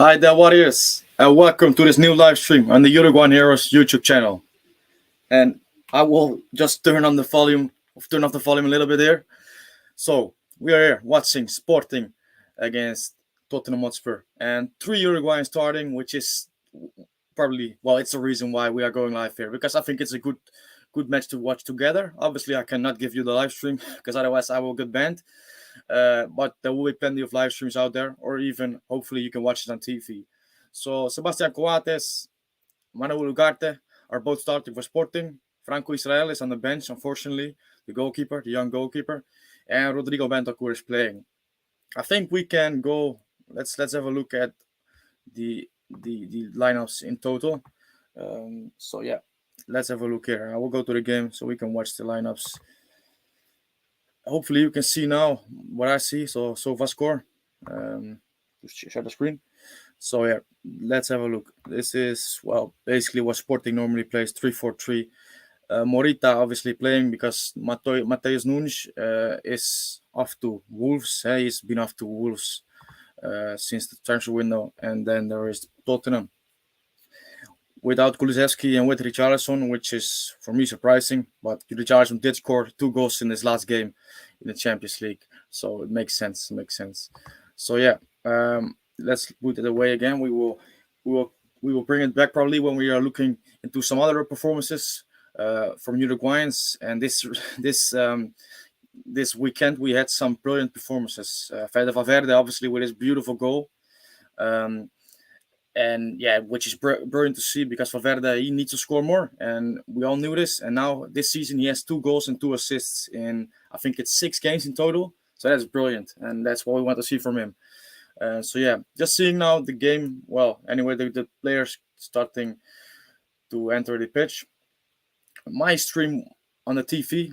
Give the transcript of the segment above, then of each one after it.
Hi there, warriors, and welcome to this new live stream on the Uruguayan Heroes YouTube channel. And I will just turn off the volume a little bit here. So we are here watching Sporting against Tottenham Hotspur, and three Uruguayans starting, which is probably it's the reason why we are going live here, because I think it's a good match to watch together. Obviously, I cannot give you the live stream because otherwise I will get banned. But there will be plenty of live streams out there, or even hopefully you can watch it on TV. So Sebastian Coates, Manuel Ugarte are both starting for Sporting. Franco Israel is on the bench, unfortunately, the young goalkeeper, and Rodrigo Bentancur is playing. I think we can go. Let's have a look at the lineups in total. So yeah, let's have a look here. I will go to the game so we can watch the lineups. Hopefully you can see now what I see. So far score. Share the screen. So yeah, let's have a look. This is basically what Sporting normally plays: 3-4-3. Morita obviously playing because Mateus Nunes is off to Wolves. He's been off to Wolves since the transfer window, and then there is Tottenham without Kulusevski and with Richarlison, which is for me surprising. But Richarlison did score 2 goals in his last game in the Champions League, so it makes sense. So yeah, let's put it away again. We will bring it back probably when we are looking into some other performances from Uruguayans. And this weekend we had some brilliant performances. Fede Valverde obviously with his beautiful goal. And yeah, which is brilliant to see, because Valverde, he needs to score more, and we all knew this. And now this season he has 2 goals and 2 assists in, I think it's 6 games in total. So that's brilliant, and that's what we want to see from him. So yeah, just seeing now the game. Well, anyway, the players starting to enter the pitch. My stream on the TV,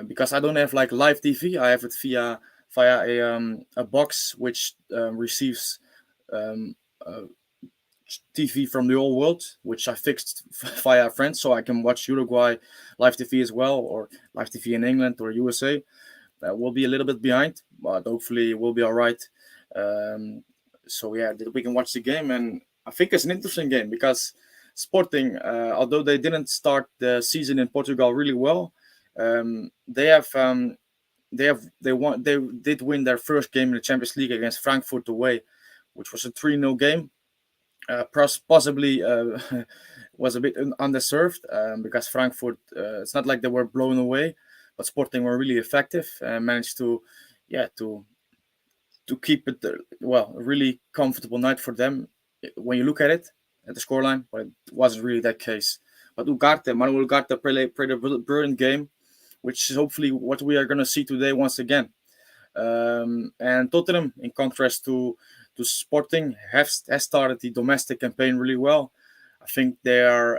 because I don't have like live TV. I have it via a box which receives TV from the whole world, which I fixed via a friend, so I can watch Uruguay live TV as well, or live TV in England or USA. We'll be a little bit behind, but hopefully we'll be all right. So yeah, we can watch the game, and I think it's an interesting game because Sporting, although they didn't start the season in Portugal really well, they did win their first game in the Champions League against Frankfurt away, which was a 3-0 game. Possibly was a bit underserved because Frankfurt, it's not like they were blown away, but Sporting were really effective and managed to keep it a really comfortable night for them when you look at it at the scoreline, but it wasn't really that case. But Manuel Ugarte played a brilliant game, which is hopefully what we are going to see today once again. And Tottenham, in contrast to Sporting, has started the domestic campaign really well. I think they are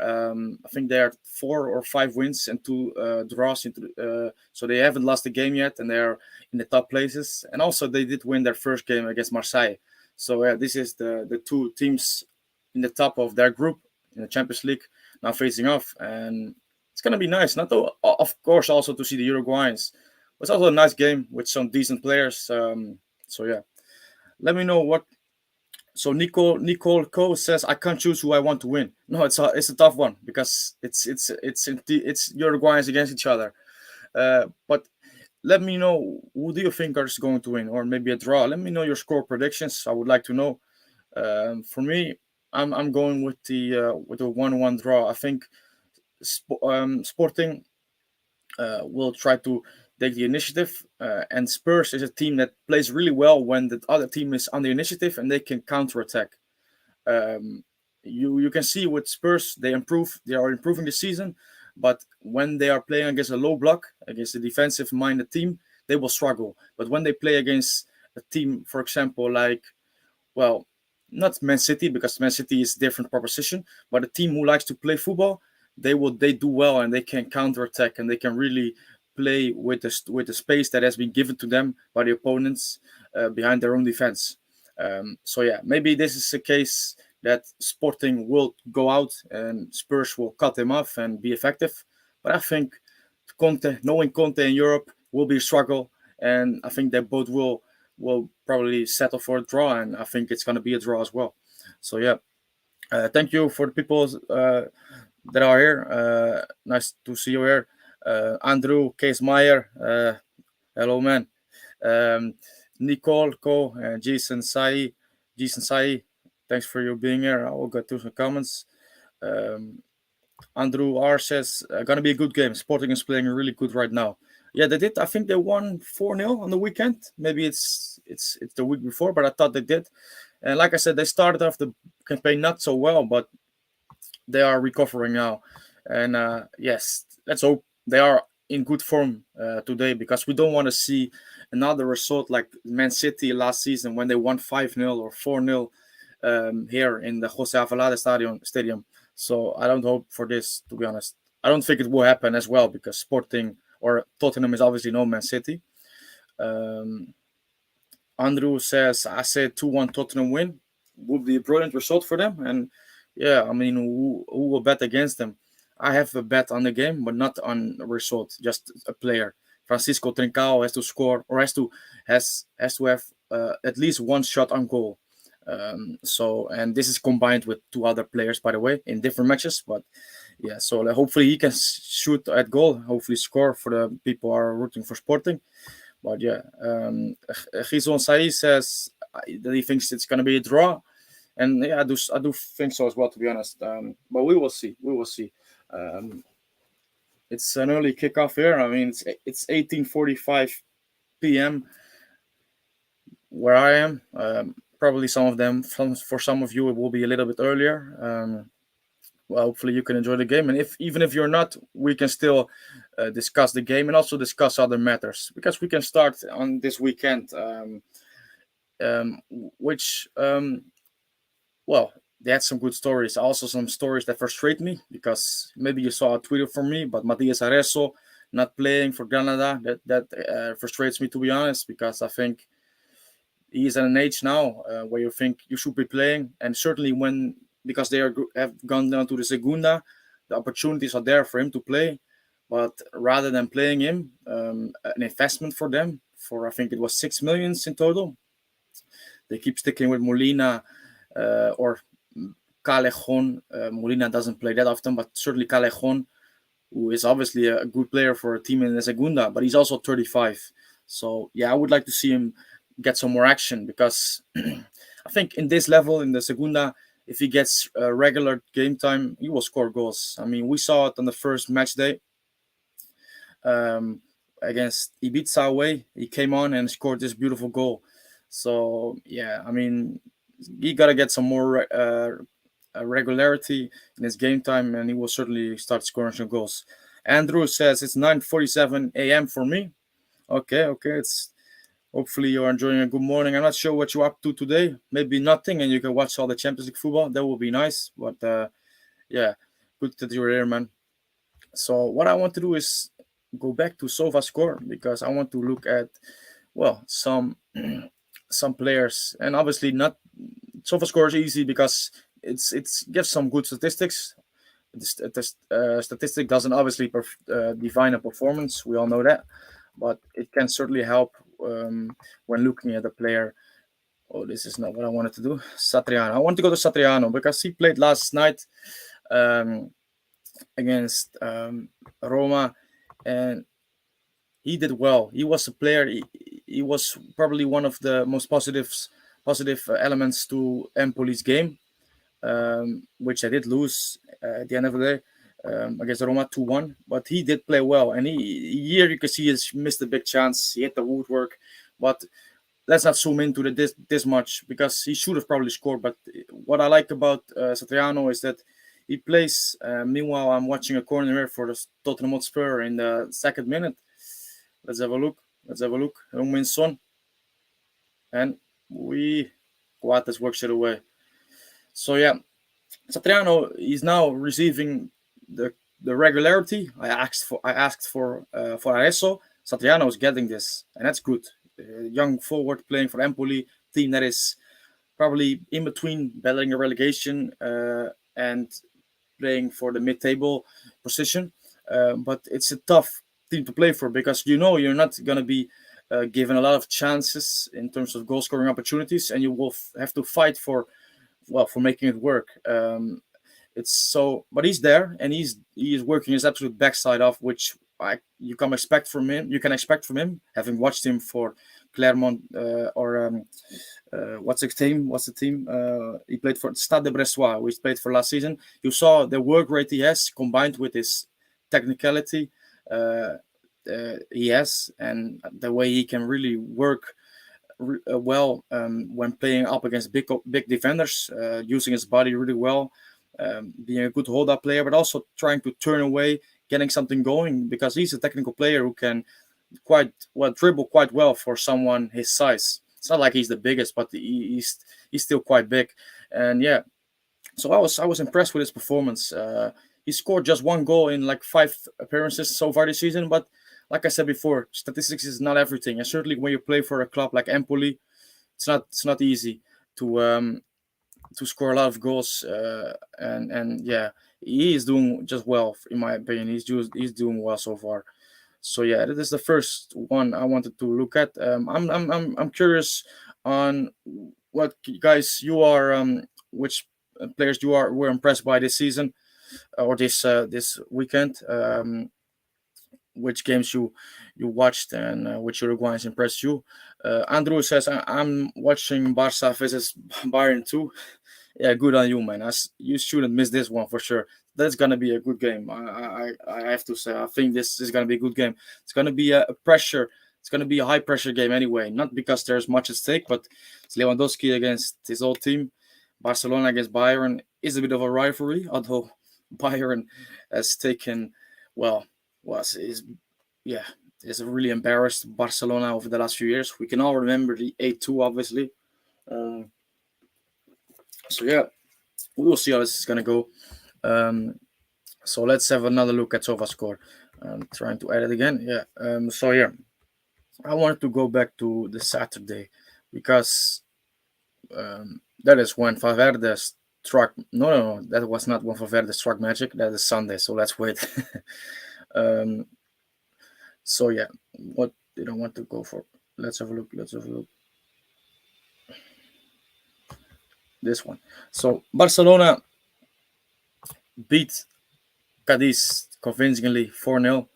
4 or 5 wins and 2 draws so they haven't lost a game yet, and they are in the top places. And also they did win their first game against Marseille. So this is the 2 teams in the top of their group in the Champions League now facing off, and it's gonna be nice. Not to, of course, also to see the Uruguayans. It's also a nice game with some decent players. So yeah, let me know what. So Nicole Cole says I can't choose who I want to win. No, it's a tough one because it's Uruguayans against each other. But let me know, who do you think is going to win, or maybe a draw. Let me know your score predictions. I would like to know. For me, I'm going with the 1-1 draw. I think Sporting will try to take the initiative, and Spurs is a team that plays really well when the other team is on the initiative and they can counterattack. You can see with Spurs, they are improving this season, but when they are playing against a low block, against a defensive minded team, they will struggle. But when they play against a team, for example, like, not Man City, because Man City is a different proposition, but a team who likes to play football, they do well, and they can counterattack, and they can really play with the space that has been given to them by the opponents behind their own defense. So yeah, maybe this is a case that Sporting will go out and Spurs will cut them off and be effective. But I think knowing Conte in Europe will be a struggle, and I think they both will will probably settle for a draw, and I think it's going to be a draw as well. So yeah, thank you for the people that are here. Nice to see you here. Andrew Case Meyer, hello man. Um, Nicole Ko, Jason Sai, thanks for you being here. I will go through some comments. Um, Andrew R says, gonna be a good game. Sporting is playing really good right now. Yeah, they did. I think they won 4-0 on the weekend. Maybe it's the week before, but I thought they did. And like I said, they started off the campaign not so well, but they are recovering now. And yes, let's hope they are in good form today, because we don't want to see another result like Man City last season when they won 5-0 or 4-0 here in the Jose Avalade Stadium. So I don't hope for this, to be honest. I don't think it will happen as well, because Sporting or Tottenham is obviously no Man City. Um, Andrew says, I said 2-1 Tottenham win. Would be a brilliant result for them. And yeah, I mean, who will bet against them? I have a bet on the game, but not on a result, just a player. Francisco Trincao has to score, or has to have at least one shot on goal. And this is combined with two other players, by the way, in different matches. But yeah, so hopefully he can shoot at goal, hopefully score for the people who are rooting for Sporting. But yeah, Gizon Sai says that he thinks it's going to be a draw, and yeah, I do think so as well, to be honest. But we will see. We will see. Um, it's an early kickoff here. I mean, it's 18:45 p.m. where I am. Probably for some of you, it will be a little bit earlier. Well, hopefully you can enjoy the game, and even if you're not, we can still discuss the game and also discuss other matters, because we can start on this weekend, which well, they had some good stories, also some stories that frustrate me, because maybe you saw a tweet from me, but Matias Areso not playing for Granada, that frustrates me, to be honest, because I think he's at an age now where you think you should be playing, and certainly when, because have gone down to the Segunda, the opportunities are there for him to play. But rather than playing him, an investment for them for, I think it was 6 millions in total, they keep sticking with Molina or Callejon. Molina doesn't play that often, but certainly Callejon, who is obviously a good player for a team in the Segunda, but he's also 35. So yeah, I would like to see him get some more action, because I think in this level in the Segunda, if he gets regular game time, he will score goals. I mean, we saw it on the first match day um, against Ibiza away. He came on and scored this beautiful goal. So yeah, I mean, he got to get some more regularity in his game time, and he will certainly start scoring some goals. Andrew says it's 9:47 a.m. for me. Okay, it's hopefully you're enjoying a good morning. I'm not sure what you're up to today. Maybe nothing, and you can watch all the Champions League football. That will be nice. But yeah, good that you're here, man. So what I want to do is go back to SofaScore, because I want to look at, well, some players, and obviously not. SofaScore is easy because it's gives some good statistics. The statistic doesn't obviously define a performance. We all know that, but it can certainly help when looking at a player. Oh, this is not what I wanted to do. Satriano. I want to go to Satriano because he played last night um, against Roma, and he did well. He was a player. He was probably one of the most positive elements to Empoli's game, which they did lose at the end of the day against Roma 2-1. But he did play well, and here you can see he missed a big chance. He hit the woodwork, but let's not zoom into this much, because he should have probably scored. But what I like about Satriano is that he plays. Meanwhile, I'm watching a corner here for the Tottenham Hotspur in the second minute. Let's have a look. Heung-min Son, and Coates works it away. So yeah, Satriano is now receiving the regularity I asked for Areso. Satriano is getting this, and that's good. Young forward playing for Empoli, team that is probably in between battling a relegation and playing for the mid-table position. But it's a tough team to play for, because you're not going to be given a lot of chances in terms of goal scoring opportunities, and you will have to fight for making it work. It's so, but he's there and he is working his absolute backside off, which you can expect from him. You can expect from him, having watched him for Clermont or what's the team? What's the team? He played for Stade de Bressois, which played for last season. You saw the work rate he has combined with his technicality he has, and the way he can really work well when playing up against big defenders, using his body really well, being a good hold-up player, but also trying to turn away, getting something going, because he's a technical player who can dribble quite well for someone his size. It's not like he's the biggest, but he's still quite big, and yeah. So I was impressed with his performance. He scored just one goal in like 5 appearances so far this season, but like I said before, statistics is not everything, and certainly when you play for a club like Empoli, it's not easy to score a lot of goals. And yeah, he is doing just well in my opinion. He's doing well so far. So yeah, that is the first one I wanted to look at. I'm curious on what guys you are which players you are were impressed by this season or this weekend. Which games you watched and which Uruguayans impressed you. Andrew says I'm watching Barca versus Bayern too. Yeah, good on you, man. You shouldn't miss this one for sure. That's gonna be a good game. I have to say, I think this is gonna be a good game. It's gonna be a pressure. It's gonna be a high pressure game anyway. Not because there's much at stake, but it's Lewandowski against his old team. Barcelona against Bayern is a bit of a rivalry, although Bayern has taken well is yeah is really embarrassed Barcelona over the last few years. We can all remember the 8-2, obviously. Um, so yeah, we will see how this is gonna go. So let's have another look at SofaScore. I'm trying to edit again. Yeah. So yeah, I wanted to go back to the Saturday because that is when Valverde struck. No, that was not when Valverde struck magic. That is Sunday. So let's wait. um, so yeah, what did I want to go for? Let's have a look. This one. So Barcelona beat Cadiz convincingly 4-0.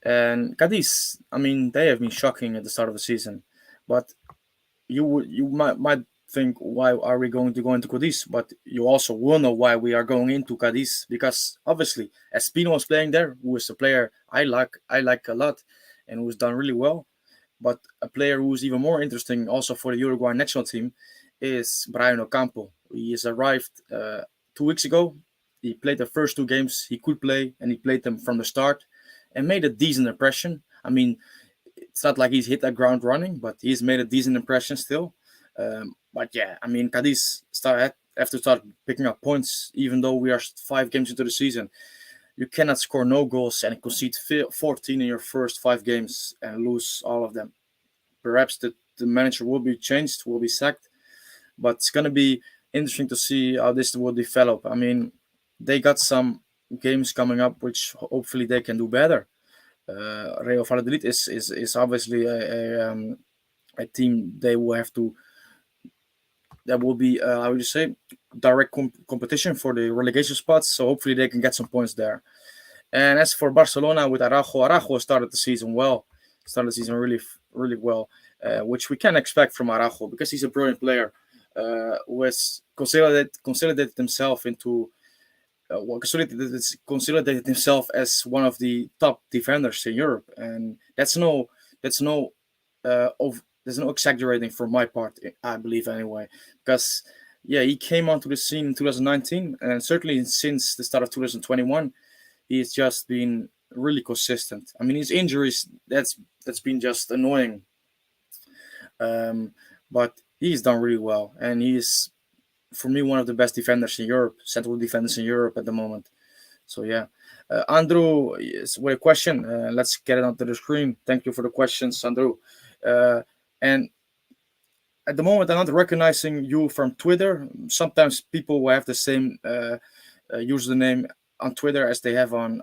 And Cadiz, I mean, they have been shocking at the start of the season. But you might think, why are we going to go into Cadiz? But you also will know why we are going into Cadiz, because obviously Espino was playing there, who is a player I like a lot and who's done really well. But a player who's even more interesting also for the Uruguay national team is Brian Ocampo. He has arrived 2 weeks ago. He played the first 2 games he could play, and he played them from the start and made a decent impression. I mean, it's not like he's hit the ground running, but he's made a decent impression still. But yeah, I mean, Cadiz have to start picking up points, even though we are 5 games into the season. You cannot score no goals and concede 14 in your first 5 games and lose all of them. Perhaps the manager will be changed, will be sacked, but it's going to be interesting to see how this will develop. I mean, they got some games coming up which hopefully they can do better. Real Valladolid is obviously a team they will have to. That will be how would you say, direct competition for the relegation spots. So hopefully they can get some points there. And as for Barcelona with Araujo started the season well. Started the season really well, which we can expect from Araujo because he's a brilliant player. Who has consolidated himself into consolidated himself as one of the top defenders in Europe, and that's no there's no exaggerating from my part, I believe anyway, because yeah, he came onto the scene in 2019, and certainly since the start of 2021, he's just been really consistent. I mean, his injuries that's been just annoying, but he's done really well, and he's for me one of the best defenders in Europe, central defenders in Europe at the moment. So yeah, Andrew, with a question. Let's get it onto the screen. Thank you for the questions, Andrew. And at the moment, I'm not recognizing you from Twitter. Sometimes people will have the same username on Twitter as they have on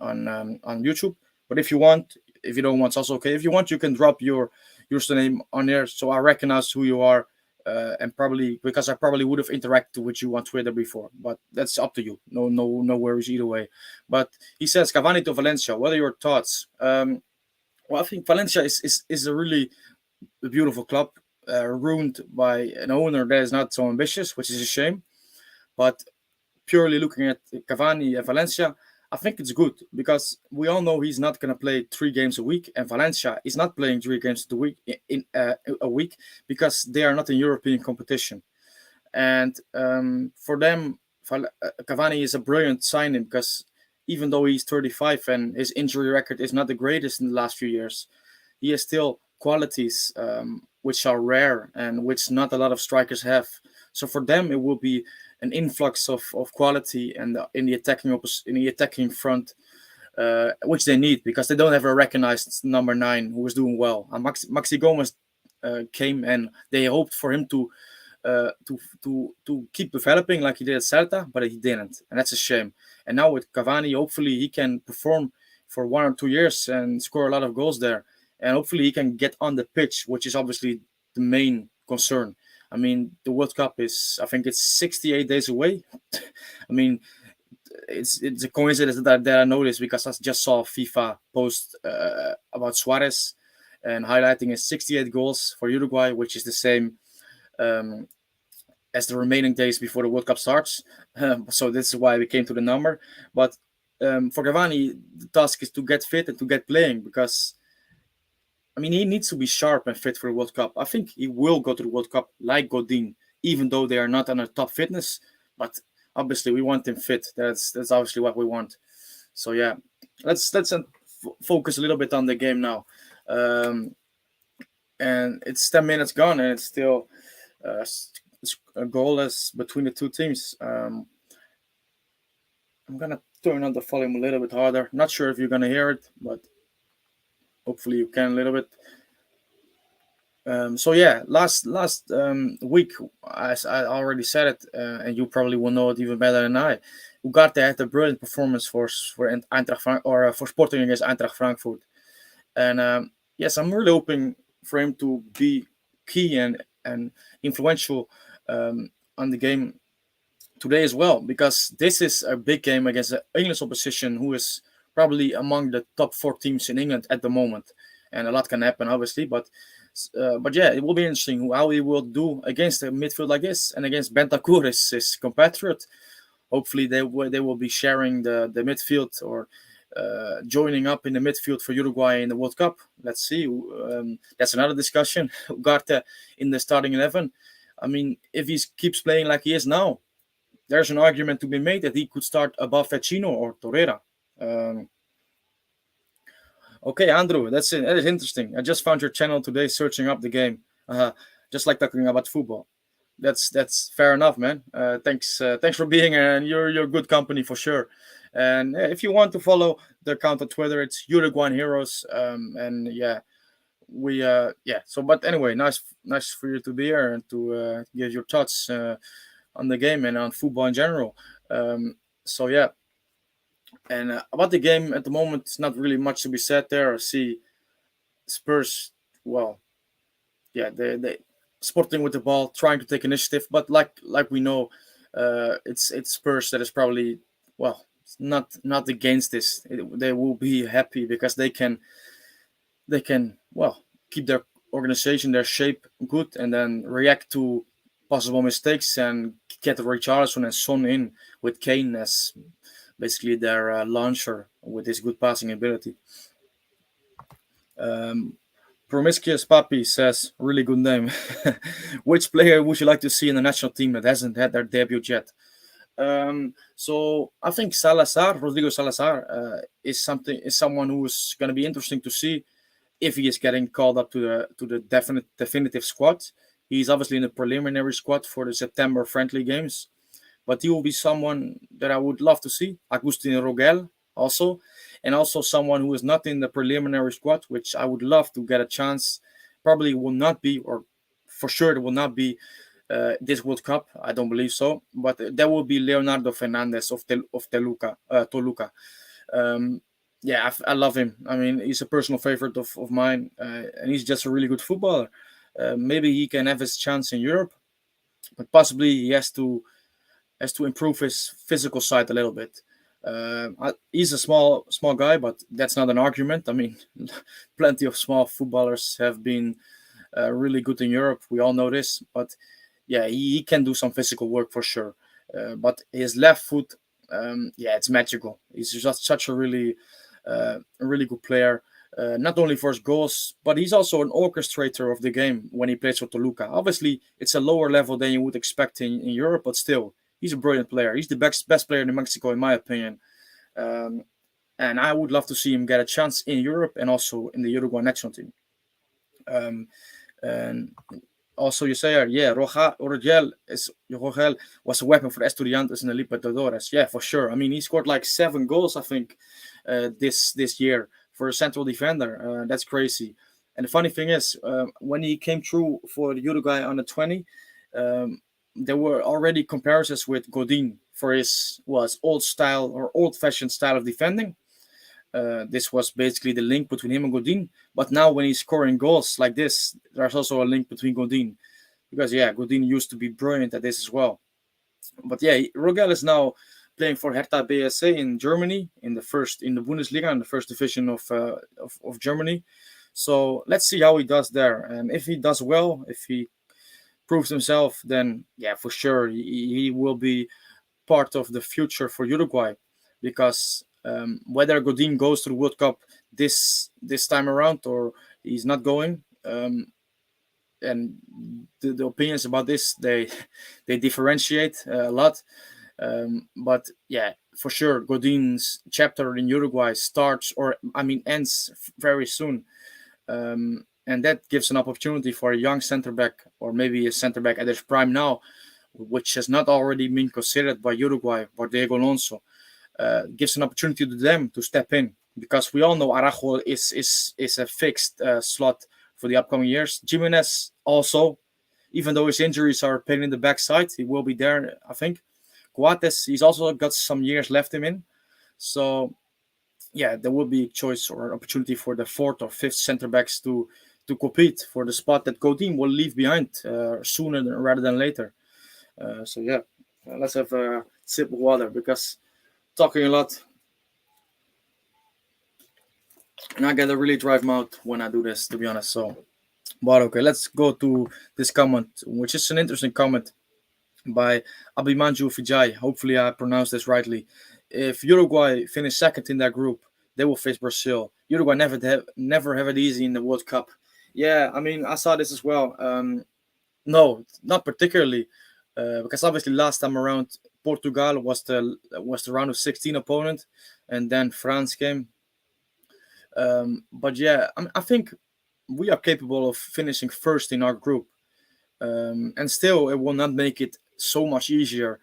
YouTube. But if you don't want, it's also okay. If you want, you can drop your username on there, so I recognize who you are. And probably because I probably would have interacted with you on Twitter before, but that's up to you. No worries either way. But he says Cavani to Valencia. What are your thoughts? Well, I think Valencia is a really beautiful club, ruined by an owner that is not so ambitious, which is a shame. But purely looking at Cavani and Valencia, I think it's good because we all know he's not going to play 3 games a week, and Valencia is not playing 3 games in a week because they are not in European competition. And for them, Cavani is a brilliant signing because even though he's 35 and his injury record is not the greatest in the last few years, he has still qualities which are rare and which not a lot of strikers have. So for them, it will be an influx of quality and in the attacking front, which they need because they don't have a recognized number 9 who is doing well. And Maxi Gomez came and they hoped for him to keep developing like he did at Celta, but he didn't, and that's a shame. And now with Cavani, hopefully he can perform for 1 or 2 years and score a lot of goals there, and hopefully he can get on the pitch, which is obviously the main concern. I mean, the World Cup is, I think it's 68 days away. I mean, it's a coincidence that I noticed because I just saw FIFA post about Suarez and highlighting his 68 goals for Uruguay, which is the same as the remaining days before the World Cup starts. So this is why we came to the number. But for Cavani, the task is to get fit and to get playing because, I mean, he needs to be sharp and fit for the World Cup. I think he will go to the World Cup like Godin, even though they are not on a top fitness. But obviously, we want him fit. That's obviously what we want. So yeah, let's focus a little bit on the game now. And it's 10 minutes gone, and it's still goalless between the two teams. I'm gonna turn on the volume a little bit harder. Not sure if you're gonna hear it, but hopefully you can a little bit. So yeah, last week, as I already said it, and you probably will know it even better than I. Ugarte had a brilliant performance for Eintracht for Sporting against Eintracht Frankfurt, and yes, I'm really hoping for him to be key and influential on the game today as well, because this is a big game against the English opposition, who is probably among the top 4 teams in England at the moment, and a lot can happen, obviously. But yeah, it will be interesting how he will do against a midfield like this and against Bentancur, his compatriot. Hopefully, they will be sharing the midfield or joining up in the midfield for Uruguay in the World Cup. Let's see. That's another discussion. Ugarte in the starting 11. I mean, if he keeps playing like he is now, there's an argument to be made that he could start above Vecino or Torreira. Okay, Andrew, that's it. That is interesting. I just found your channel today, searching up the game. Just like talking about football. That's fair enough, man. Thanks for being here, and you're good company for sure. And if you want to follow the account on Twitter, it's Uruguayan Heroes. And yeah, So, but anyway, nice for you to be here and to give your thoughts on the game and on football in general. So yeah, and about the game at the moment, it's not really much to be said there. I see Spurs. Well, yeah, they Sporting with the ball, trying to take initiative, but like we know, it's Spurs that is probably, well, not against this. They will be happy because they can well keep their organization, their shape good, and then react to possible mistakes and get Richarlison and Son in with Kane as basically their launcher with his good passing ability. Promiscuous Papi says, really good name. Which player would you like to see in the national team that hasn't had their debut yet? So I think Rodrigo Salazar, is someone who is going to be interesting to see if he is getting called up to the definitive squad. He's obviously in the preliminary squad for the September friendly games, but he will be someone that I would love to see. Agustin Rogel also, and also someone who is not in the preliminary squad, which I would love to get a chance. Probably will not be, or for sure it will not be this World Cup. I don't believe so, but there will be Leonardo Fernandez of Toluca. Yeah, I love him. I mean, he's a personal favorite of mine, and he's just a really good footballer. Maybe he can have his chance in Europe, but possibly he has to improve his physical side a little bit. He's a small guy, but that's not an argument. I mean, plenty of small footballers have been really good in Europe. We all know this, but yeah, he can do some physical work for sure. But his left foot, yeah, it's magical. He's just such a really good player. Not only for his goals, but he's also an orchestrator of the game when he plays for Toluca. Obviously, it's a lower level than you would expect in Europe, but still, he's a brilliant player. He's the best player in Mexico, in my opinion. Um, and I would love to see him get a chance in Europe and also in the Uruguay national team. Um, and also, you say, yeah, Rogel was a weapon for Estudiantes in the Libertadores. Yeah, for sure. I mean, he scored like 7 goals, I think, this year for a central defender. That's crazy. And the funny thing is, when he came through for the Uruguay under 20, um, there were already comparisons with Godin for his old style or old fashioned style of defending. This was basically the link between him and Godin. But now, when he's scoring goals like this, there's also a link between Godin because yeah, Godin used to be brilliant at this as well. But yeah, Rogel is now playing for Hertha BSC in Germany in the Bundesliga in the first division of Germany. So let's see how he does there, and if he does well, if he proves himself, then yeah, for sure he will be part of the future for Uruguay, because whether Godin goes to the World Cup this time around or he's not going, and the opinions about this they differentiate a lot. But yeah, for sure, Godin's chapter in Uruguay starts, or I mean, ends very soon, and that gives an opportunity for a young center back, or maybe a center back at his prime now, which has not already been considered by Uruguay or Diego Alonso. Gives an opportunity to them to step in, because we all know Araujo is a fixed slot for the upcoming years. Jimenez also, even though his injuries are a pain in the backside, he will be there, I think. Coates, he's also got some years left him in. So yeah, there will be a choice or opportunity for the fourth or fifth center backs to compete for the spot that Godin will leave behind sooner rather than later. So yeah, let's have a sip of water, because talking a lot, and I get a really dry mouth when I do this, to be honest. So, but okay, let's go to this comment, which is an interesting comment by Abimanju Vijay. Hopefully, I pronounced this rightly. If Uruguay finish second in their group, they will face Brazil. Uruguay never have it easy in the World Cup. Yeah, I mean, I saw this as well. No, not particularly, because obviously last time around Portugal was the round of 16 opponent, and then France came. But yeah, I think we are capable of finishing first in our group, and still it will not make it so much easier.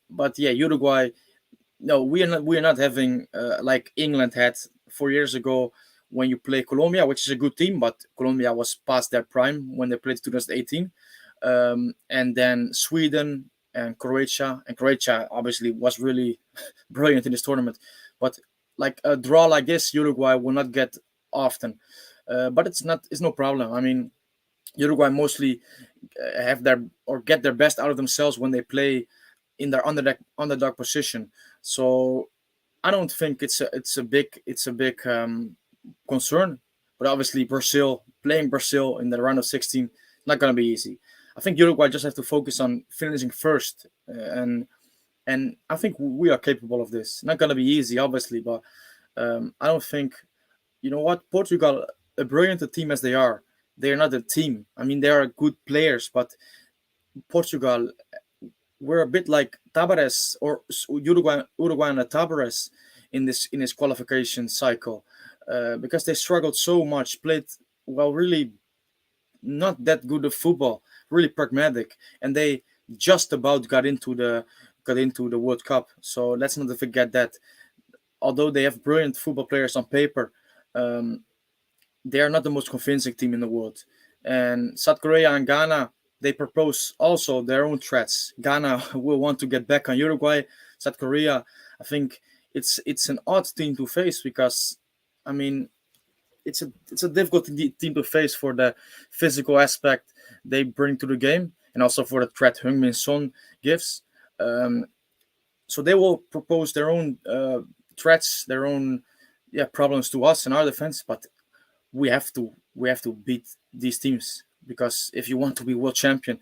But yeah, Uruguay. No, we are not having like England had 4 years ago when you play Colombia, which is a good team, but Colombia was past their prime when they played 2018, and then Sweden and Croatia obviously was really brilliant in this tournament, but like a draw like this, Uruguay will not get often, but it's no problem. I mean, Uruguay mostly have their or get their best out of themselves when they play in their underdog position. So I don't think it's a big concern. But obviously, playing Brazil in the round of 16, not going to be easy. I think Uruguay just have to focus on finishing first, and I think we are capable of this. Not going to be easy, obviously, but I don't think, you know what, Portugal, a brilliant a team as they are not a team. I mean, they are good players, but Portugal, we're a bit like Tabares or Uruguay and Tabares in this qualification cycle, because they struggled so much, played well, really not that good of football, really pragmatic, and they just about got into the World Cup. So let's not forget that. Although they have brilliant football players on paper, um, they are not the most convincing team in the world. And South Korea and Ghana, they propose also their own threats. Ghana will want to get back on Uruguay. South Korea, I think it's an odd team to face because, I mean, it's a difficult team to face for the physical aspect they bring to the game and also for the threat Heung-min Son gives. Um, so they will propose their own threats, their own problems to us in our defense, but we have to beat these teams because if you want to be world champion,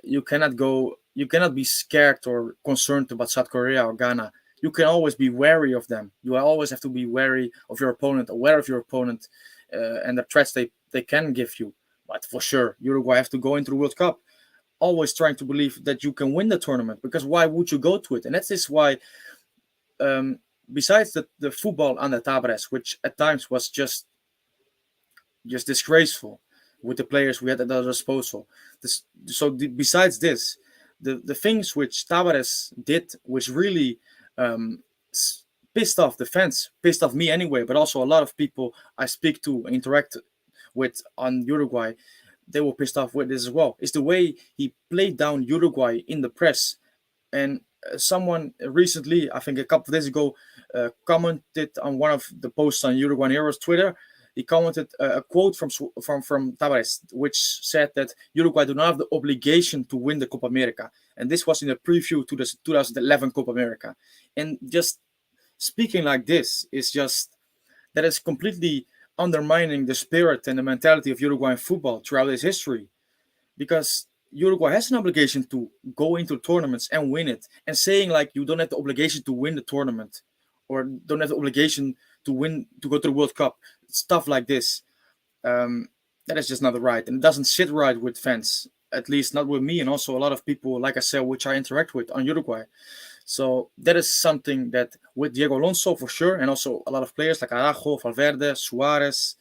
you cannot be scared or concerned about South Korea or Ghana. You can always be wary of them. You always have to be wary of your opponent, aware of your opponent, and the threats they can give you. But for sure, Uruguay have to go into the World Cup always trying to believe that you can win the tournament, because why would you go to it? And that is why, um, besides the football under Tavares, which at times was just disgraceful with the players we had at our disposal. Besides this, the things which Tavares did, which really um, pissed off the fans, pissed off me anyway, but also a lot of people I speak to, interact with on Uruguay, they were pissed off with this as well. Is the way he played down Uruguay in the press. And someone recently, I think a couple of days ago, commented on one of the posts on Uruguay Heroes Twitter. He commented a quote from Tavares, which said that Uruguay do not have the obligation to win the Copa America, and this was in a preview to the 2011 Copa America. And just speaking like this is just that is completely undermining the spirit and the mentality of Uruguayan football throughout its history, because Uruguay has an obligation to go into tournaments and win it. And saying like you don't have the obligation to win the tournament or don't have the obligation to go to the World Cup, stuff like this, that is just not right, and it doesn't sit right with fans. At least not with me, and also a lot of people, like I said, which I interact with on Uruguay. So that is something that with Diego Alonso for sure, and also a lot of players like Araujo, Valverde, Suarez,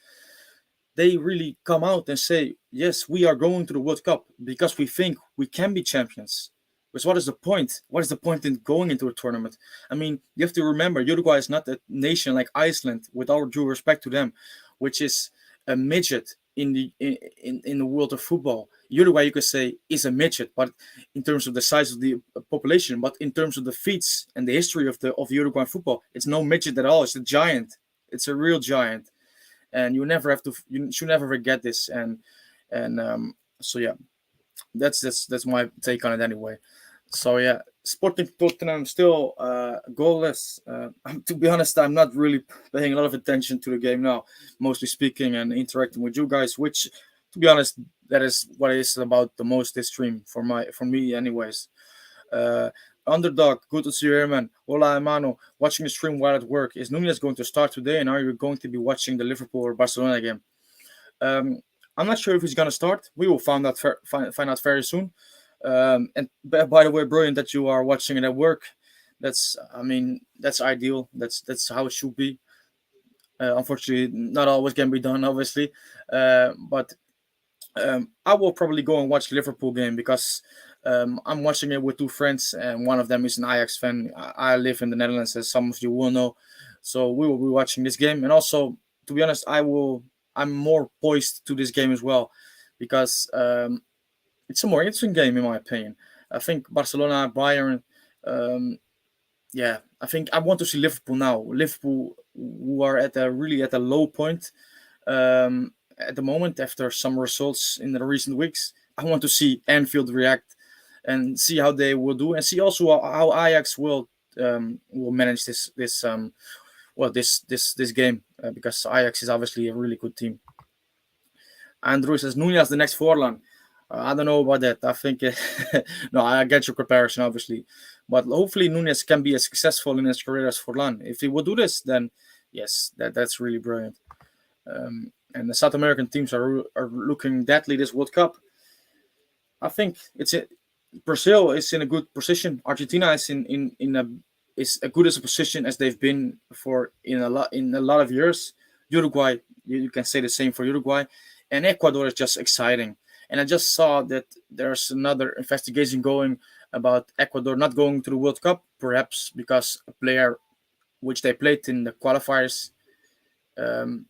they really come out and say, yes, we are going to the World Cup because we think we can be champions. Because what is the point? What is the point in going into a tournament? I mean, you have to remember, Uruguay is not a nation like Iceland, with all due respect to them, which is a midget in the world of football. Uruguay, you could say, is a midget, but in terms of the size of the population, but in terms of the feats and the history of Uruguayan football, it's no midget at all. It's a giant. It's a real giant, and you should never forget this. So yeah, that's my take on it anyway. So yeah, Sporting Tottenham still goalless. To be honest, I'm not really paying a lot of attention to the game now, mostly speaking and interacting with you guys. Which, to be honest, that is what it is about the most this stream for me, anyways. Uh, Underdog, good to see you here, man. Hola, hermano. Watching the stream while at work. Is Nunez going to start today, and are you going to be watching the Liverpool or Barcelona game? Um, I'm not sure if he's going to start. We will find out very soon. And by the way, brilliant that you are watching it at work. I mean, that's ideal. That's how it should be. Unfortunately, not always can be done, obviously. But I will probably go and watch the Liverpool game because I'm watching it with two friends, and one of them is an Ajax fan. I live in the Netherlands, as some of you will know, so we will be watching this game. And also, to be honest, I'm more poised to this game as well because it's a more interesting game in my opinion. I think Barcelona, Bayern, um, yeah, I think I want to see Liverpool now. Liverpool, who are at a low point at the moment after some results in the recent weeks. I want to see Anfield react and see how they will do, and see also how Ajax will manage this game because Ajax is obviously a really good team. Andrew says Nunez the next Forlan. I don't know about that. I think no, I get your comparison obviously, but hopefully Nunez can be as successful in his career as Forlan. If he will do this, then yes, that's really brilliant. And the South American teams are looking deadly this World Cup. I think Brazil is in a good position. Argentina is in a is as good as a position as they've been for in a lot of years. Uruguay, you can say the same for Uruguay, and Ecuador is just exciting. And I just saw that there's another investigation going about Ecuador not going to the World Cup, perhaps because a player which they played in the qualifiers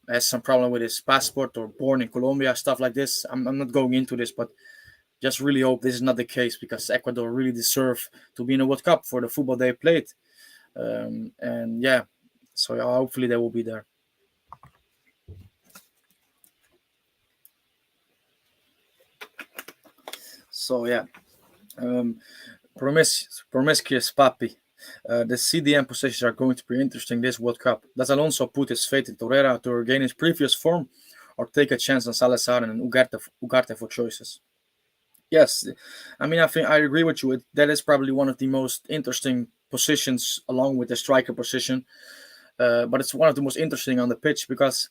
has some problem with his passport or born in Colombia, stuff like this. I'm not going into this, but just really hope this is not the case because Ecuador really deserve to be in a World Cup for the football they played. And yeah, so yeah, hopefully they will be there. So yeah, um, promiscuous Papi. The CDM positions are going to be interesting this World Cup. Does Alonso put his faith in Torreira to regain his previous form, or take a chance on Salazar and Ugarte for choices? Yes, I mean I think I agree with you. That is probably one of the most interesting positions, along with the striker position. But it's one of the most interesting on the pitch because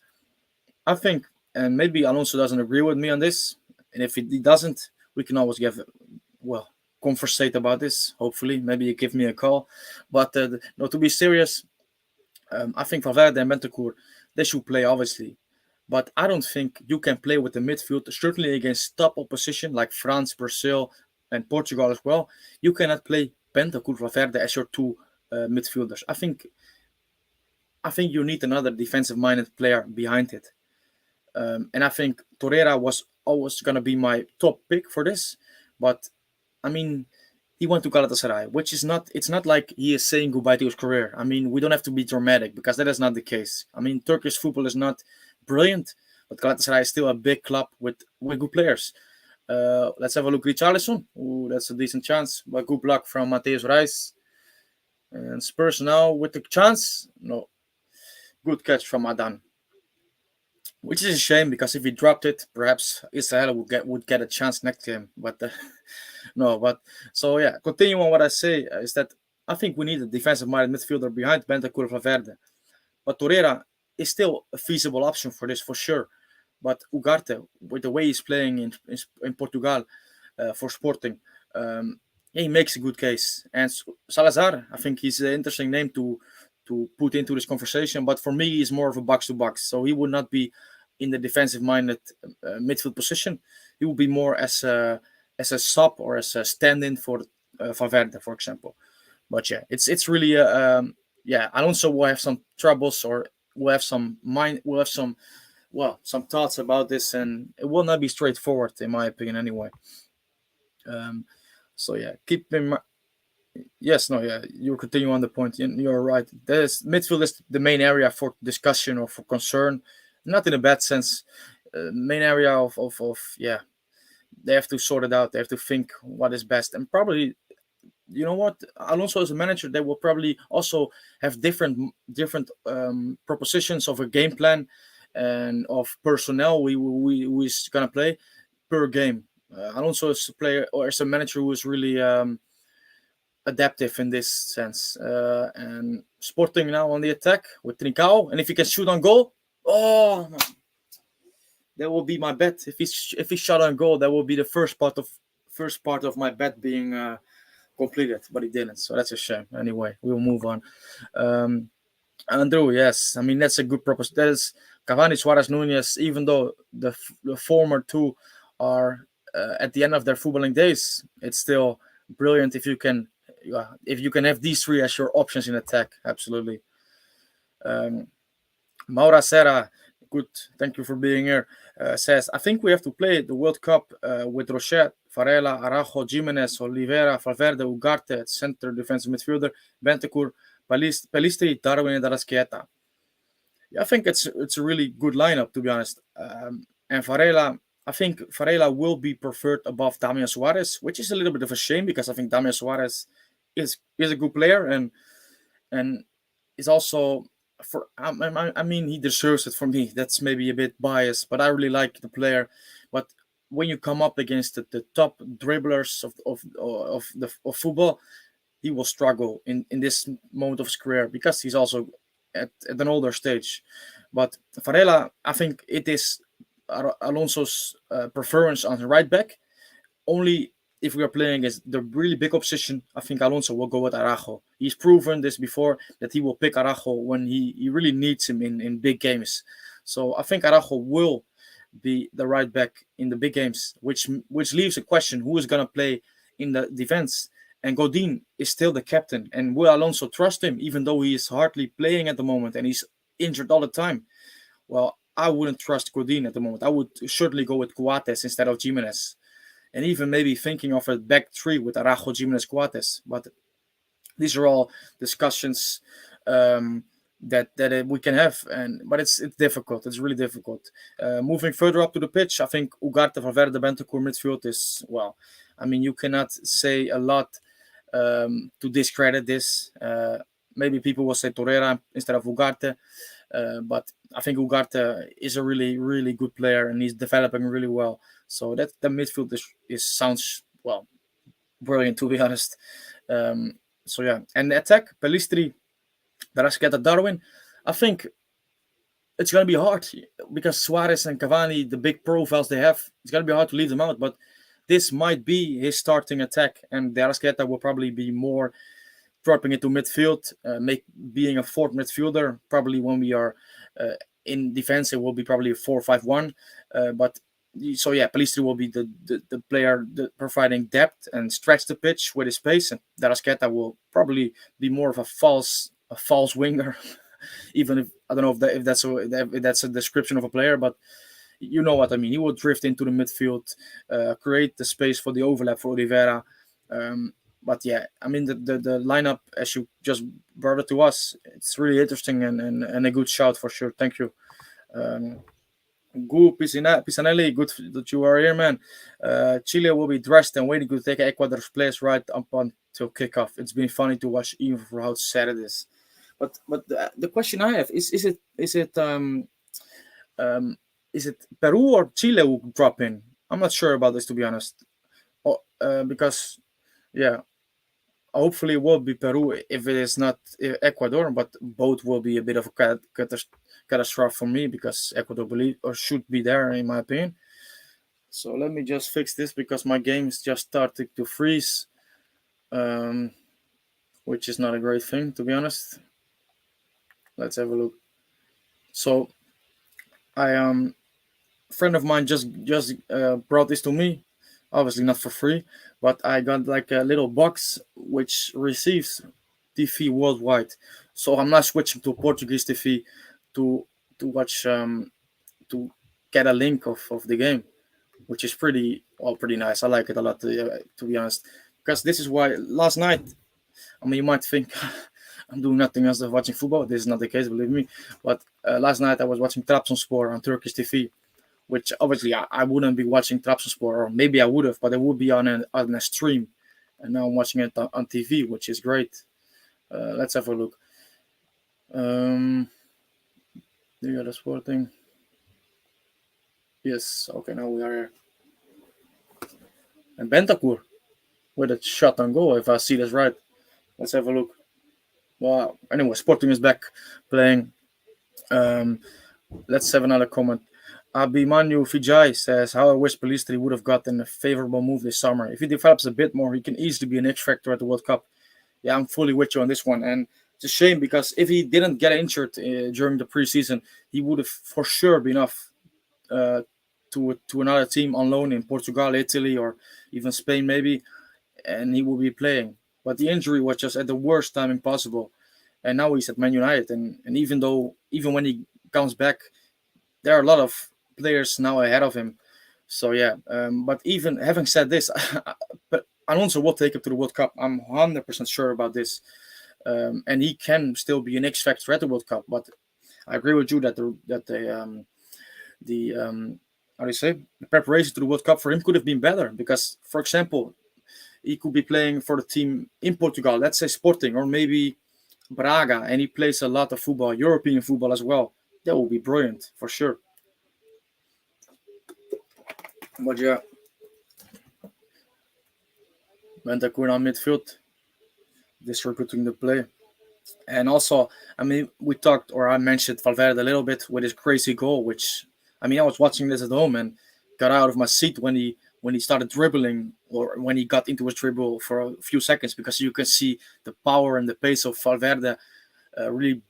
I think, and maybe Alonso doesn't agree with me on this, and if he doesn't, we can always give well conversate about this. Hopefully, maybe you give me a call. But no, to be serious, I think Valverde and Bentancur they should play obviously, but I don't think you can play with the midfield. Certainly against top opposition like France, Brazil, and Portugal as well. You cannot play Bentancur, Valverde as your two midfielders. I think you need another defensive-minded player behind it. And I think Torreira was always going to be my top pick for this. But I mean, he went to Galatasaray, which is not. It's not like he is saying goodbye to his career. I mean, we don't have to be dramatic because that is not the case. I mean, Turkish football is not brilliant, but Galatasaray is still a big club with good players. Let's have a look. Richarlison. Ooh, that's a decent chance. But good luck from Mateus Reis. And Spurs now with the chance. No, good catch from Adan. Which is a shame because if he dropped it, perhaps Israel would get a chance next game. But no, but so yeah, continuing on what I say is that I think we need a defensive-minded midfielder behind Bentancur Valverde. But Torreira is still a feasible option for this for sure. But Ugarte, with the way he's playing in Portugal for Sporting, he makes a good case. And Salazar, I think he's an interesting name to put into this conversation. But for me, he's more of a box to box, so he would not be in the defensive-minded midfield position. He would be more as a sub or as a stand-in for Valverde, for example. But yeah, it's really yeah. Alonso will have some troubles or will have some some thoughts about this, and it will not be straightforward in my opinion anyway. Um, so yeah, keep in mind. Yes, no, yeah, you continue on the point. You're right. There's midfield is the main area for discussion or for concern, not in a bad sense. Main area of yeah, they have to sort it out. They have to think what is best, and probably you know what Alonso as a manager, they will probably also have different propositions of a game plan and of personnel we is gonna play per game. Alonso is a player or as a manager who is really adaptive in this sense. And Sporting now on the attack with Trincao, and if he can shoot on goal, oh, that will be my bet. If he shot on goal, that will be the first part of my bet being completed, but he didn't. So that's a shame. Anyway, we'll move on. Um, Andrew, yes, I mean that's a good proposition. That is Cavani, Suarez, Nunez. Even though the former two are at the end of their footballing days, it's still brilliant if you can have these three as your options in attack. Absolutely. Um, Maura Serra, good. Thank you for being here. Says I think we have to play the World Cup with Rocher, Varela, Araujo, Jimenez, Oliveira, Valverde, Ugarte at center defensive midfielder, Bentancur, Pelistri, Darwin, and Arrascaeta. Yeah, I think it's a really good lineup to be honest. And Varela, I think Varela will be preferred above Damian Suarez, which is a little bit of a shame because I think Damian Suarez is a good player and is also I mean he deserves it for me. That's maybe a bit biased, but I really like the player. But when you come up against the top dribblers of football, he will struggle in this moment of his career because he's also at an older stage. But Varela, I think it is Alonso's preference on the right back. Only if we are playing against the really big opposition, I think Alonso will go with Araujo. He's proven this before that he will pick Araujo when he really needs him in big games. So I think Araujo will be the right back in the big games, which leaves a question: who is going to play in the defense? And Godin is still the captain, and will Alonso trust him, even though he is hardly playing at the moment and he's injured all the time? Well, I wouldn't trust Godin at the moment. I would certainly go with Coates instead of Jimenez, and even maybe thinking of a back three with Araujo, Jimenez, Coates. But These are all discussions um, that we can have, but it's difficult. It's really difficult. Moving further up to the pitch, I think Ugarte, Valverde, Bentancur midfield is well. I mean, you cannot say a lot to discredit this. Maybe people will say Torreira instead of Ugarte, but I think Ugarte is a really, really good player and he's developing really well. So that the midfield is sounds well brilliant, to be honest. Um, so yeah, and the attack, Pelistri, Rascaeta, Darwin. I think it's gonna be hard because Suarez and Cavani, the big profiles they have, it's gonna be hard to leave them out. But this might be his starting attack, and the Rascaeta will probably be more dropping into midfield, make being a fourth midfielder. Probably when we are in defense, it will be probably a 4-5-1. But so yeah, Pelistri will be the player providing depth and stretch the pitch with his pace, and Darasqueta will probably be more of a false winger. Even if I don't know if that's a description of a player, but you know what I mean. He will drift into the midfield, create the space for the overlap for Oliveira. But yeah, I mean the lineup as you just brought it to us, it's really interesting and a good shout for sure. Thank you. Um, Pisanelli, good that you are here, man. Chile will be dressed and waiting to take Ecuador's place right up until kickoff. It's been funny to watch even for how sad it is. But the question I have um, is it Peru or Chile who drop in? I'm not sure about this, to be honest. Because yeah, hopefully it will be Peru if it is not Ecuador, but both will be a bit of a catastrophe for me because Ecuador believe or should be there in my opinion. So let me just fix this because my game is just starting to freeze, um, which is not a great thing, to be honest. Let's have a look. So I friend of mine just brought this to me, obviously not for free, but I got like a little box which receives TV worldwide. So I'm not switching to Portuguese TV to watch to get a link of the game, which is pretty nice. I like it a lot, to be honest, because this is why last night. I mean, you might think I'm doing nothing else than watching football. This is not the case, believe me. But last night I was watching Trabzonspor on Turkish TV, which obviously I wouldn't be watching Trabzonspor, or maybe I would have, but it would be on a stream. And now I'm watching it on TV, which is great. Let's have a look. Do you got a sporting? Yes. Okay, now we are here. And Bentancur with a shot on goal, if I see this right. Let's have a look. Wow. Anyway, Sporting is back playing. Um, let's have another comment. Abhimanyu Vijay says, how I wish Pelistri would have gotten a favorable move this summer. If he develops a bit more, he can easily be an X factor at the World Cup. Yeah, I'm fully with you on this one. And it's a shame because if he didn't get injured during the preseason, he would have for sure been off uh, to another team on loan in Portugal, Italy, or even Spain maybe, and he will be playing. But the injury was just at the worst timing possible. And now he's at Man United. And even when he comes back, there are a lot of players now ahead of him. So yeah, but even having said this, but Alonso will take him to the World Cup. I'm 100% sure about this, and he can still be an X factor at the World Cup. But I agree with you that the how do you say the preparation to the World Cup for him could have been better because, for example, he could be playing for the team in Portugal, let's say Sporting or maybe Braga, and he plays a lot of football, European football as well. That would be brilliant for sure. But yeah, Bentancur on midfield, distributing the play. And also, I mean, we talked or I mentioned Valverde a little bit with his crazy goal, which I mean, I was watching this at home and got out of my seat when he started dribbling or when he got into his dribble for a few seconds because you can see the power and the pace of Valverde really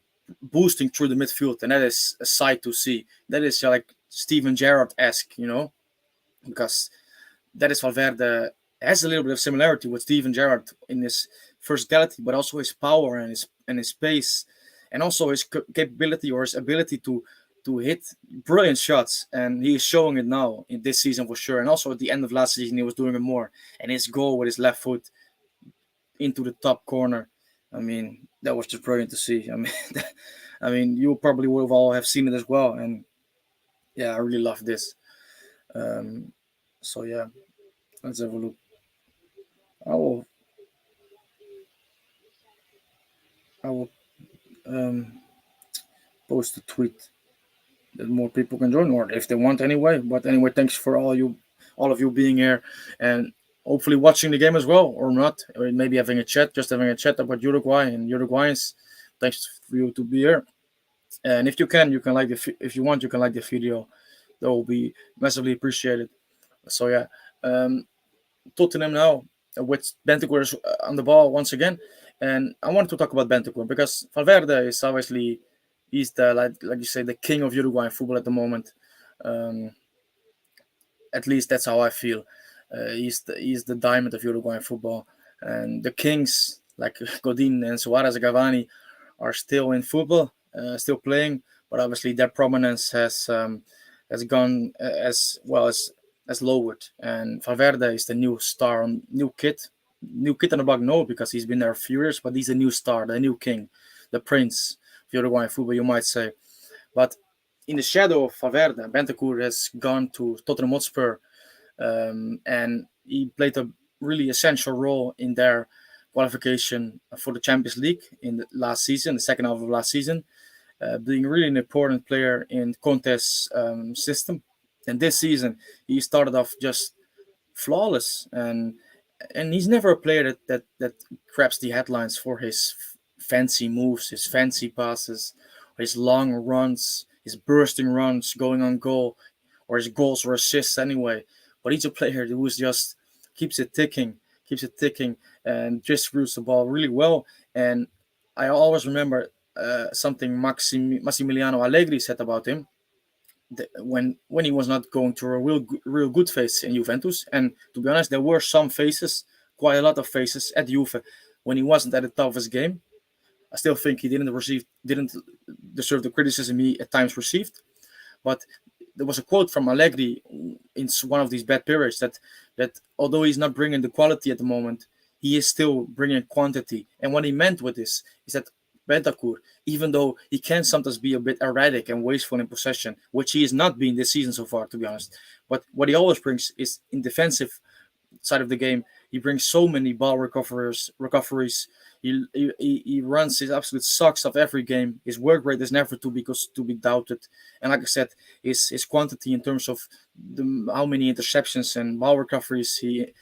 boosting through the midfield, and that is a sight to see. That is like Steven Gerrard-esque, because that is Valverde has a little bit of similarity with Steven Gerrard in his versatility, but also his power and his pace, and also his capability or his ability to hit brilliant shots. And he is showing it now in this season for sure. And also at the end of last season, he was doing it more. And his goal with his left foot into the top corner. I mean, that was just brilliant to see. I mean, I mean, you probably would have all have seen it as well, and yeah, I really love this. Um, so yeah, let's have a look. I will, I will post a tweet that more people can join, or if they want anyway. But anyway, thanks for all of you being here, and hopefully watching the game as well, or not, or maybe having a chat, just having a chat about Uruguay and Uruguayans. Thanks for you to be here, and if you can, you can like if you want, you can like the video. That will be massively appreciated. So yeah, um, Tottenham now with Bentancur on the ball once again, and I wanted to talk about Bentancur because Valverde is obviously he's the like you say the king of Uruguayan football at the moment. Um, at least that's how I feel. He's the diamond of Uruguayan football, and the kings like Godin and Suarez and Cavani are still in football, still playing, but obviously their prominence has gone as well as lowered. And Valverde is the new star, new kid on the block. No, because he's been there a few years, but he's a new star, the new king, the prince of Uruguayan football, you might say. But in the shadow of Valverde, Bentancur has gone to Tottenham Hotspur, and he played a really essential role in their qualification for the Champions League in the last season, the second half of last season, being really an important player in Conte's system. And this season, he started off just flawless, and he's never a player that grabs the headlines for his fancy moves, his fancy passes, his long runs, his bursting runs going on goal, or his goals or assists anyway. But he's a player who is just keeps it ticking, and distributes the ball really well. And I always remember something Massimiliano Allegri said about him when he was not going through a real good phase in Juventus. And to be honest, there were some phases, quite a lot of phases at Juve when he wasn't at the top of his game. I still think he didn't deserve the criticism he at times received. But there was a quote from Allegri in one of these bad periods that although he's not bringing the quality at the moment, he is still bringing quantity. And what he meant with this is that Bentancur, even though he can sometimes be a bit erratic and wasteful in possession, which he is not being this season so far, to be honest, but what he always brings is in defensive side of the game. He brings so many ball recoveries. He runs his absolute socks off every game. His work rate is never to be doubted. And like I said, his quantity in terms of how many interceptions and ball recoveries he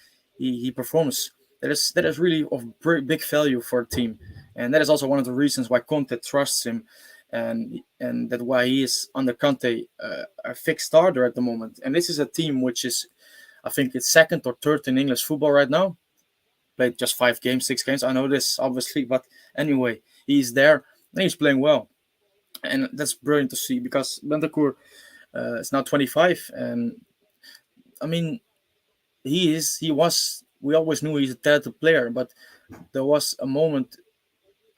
performs. That is really of big value for a team, and that is also one of the reasons why Conte trusts him, and that why he is under Conte a fixed starter at the moment. And this is a team which is, I think, it's second or third in English football right now. Played just 5 games, 6 games. I know this obviously, but anyway, he's there and he's playing well, and that's brilliant to see because Bentancur is now 25, and I mean he was. We always knew he's a talented player, but there was a moment.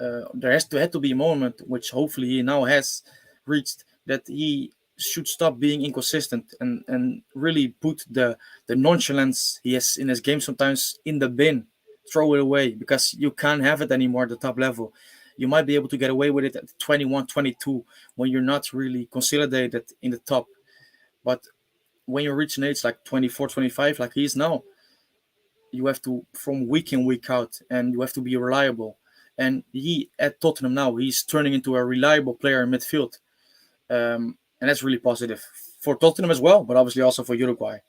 Had to be a moment which hopefully he now has reached, that he should stop being inconsistent and really put the nonchalance he has in his game sometimes in the bin, throw it away, because you can't have it anymore at the top level. You might be able to get away with it at 21, 22 when you're not really consolidated in the top, but when you reach an age like 24, 25, like he is now, you have to from week in week out, and you have to be reliable. And he at Tottenham now, he's turning into a reliable player in midfield, and that's really positive for Tottenham as well, but obviously also for Uruguay.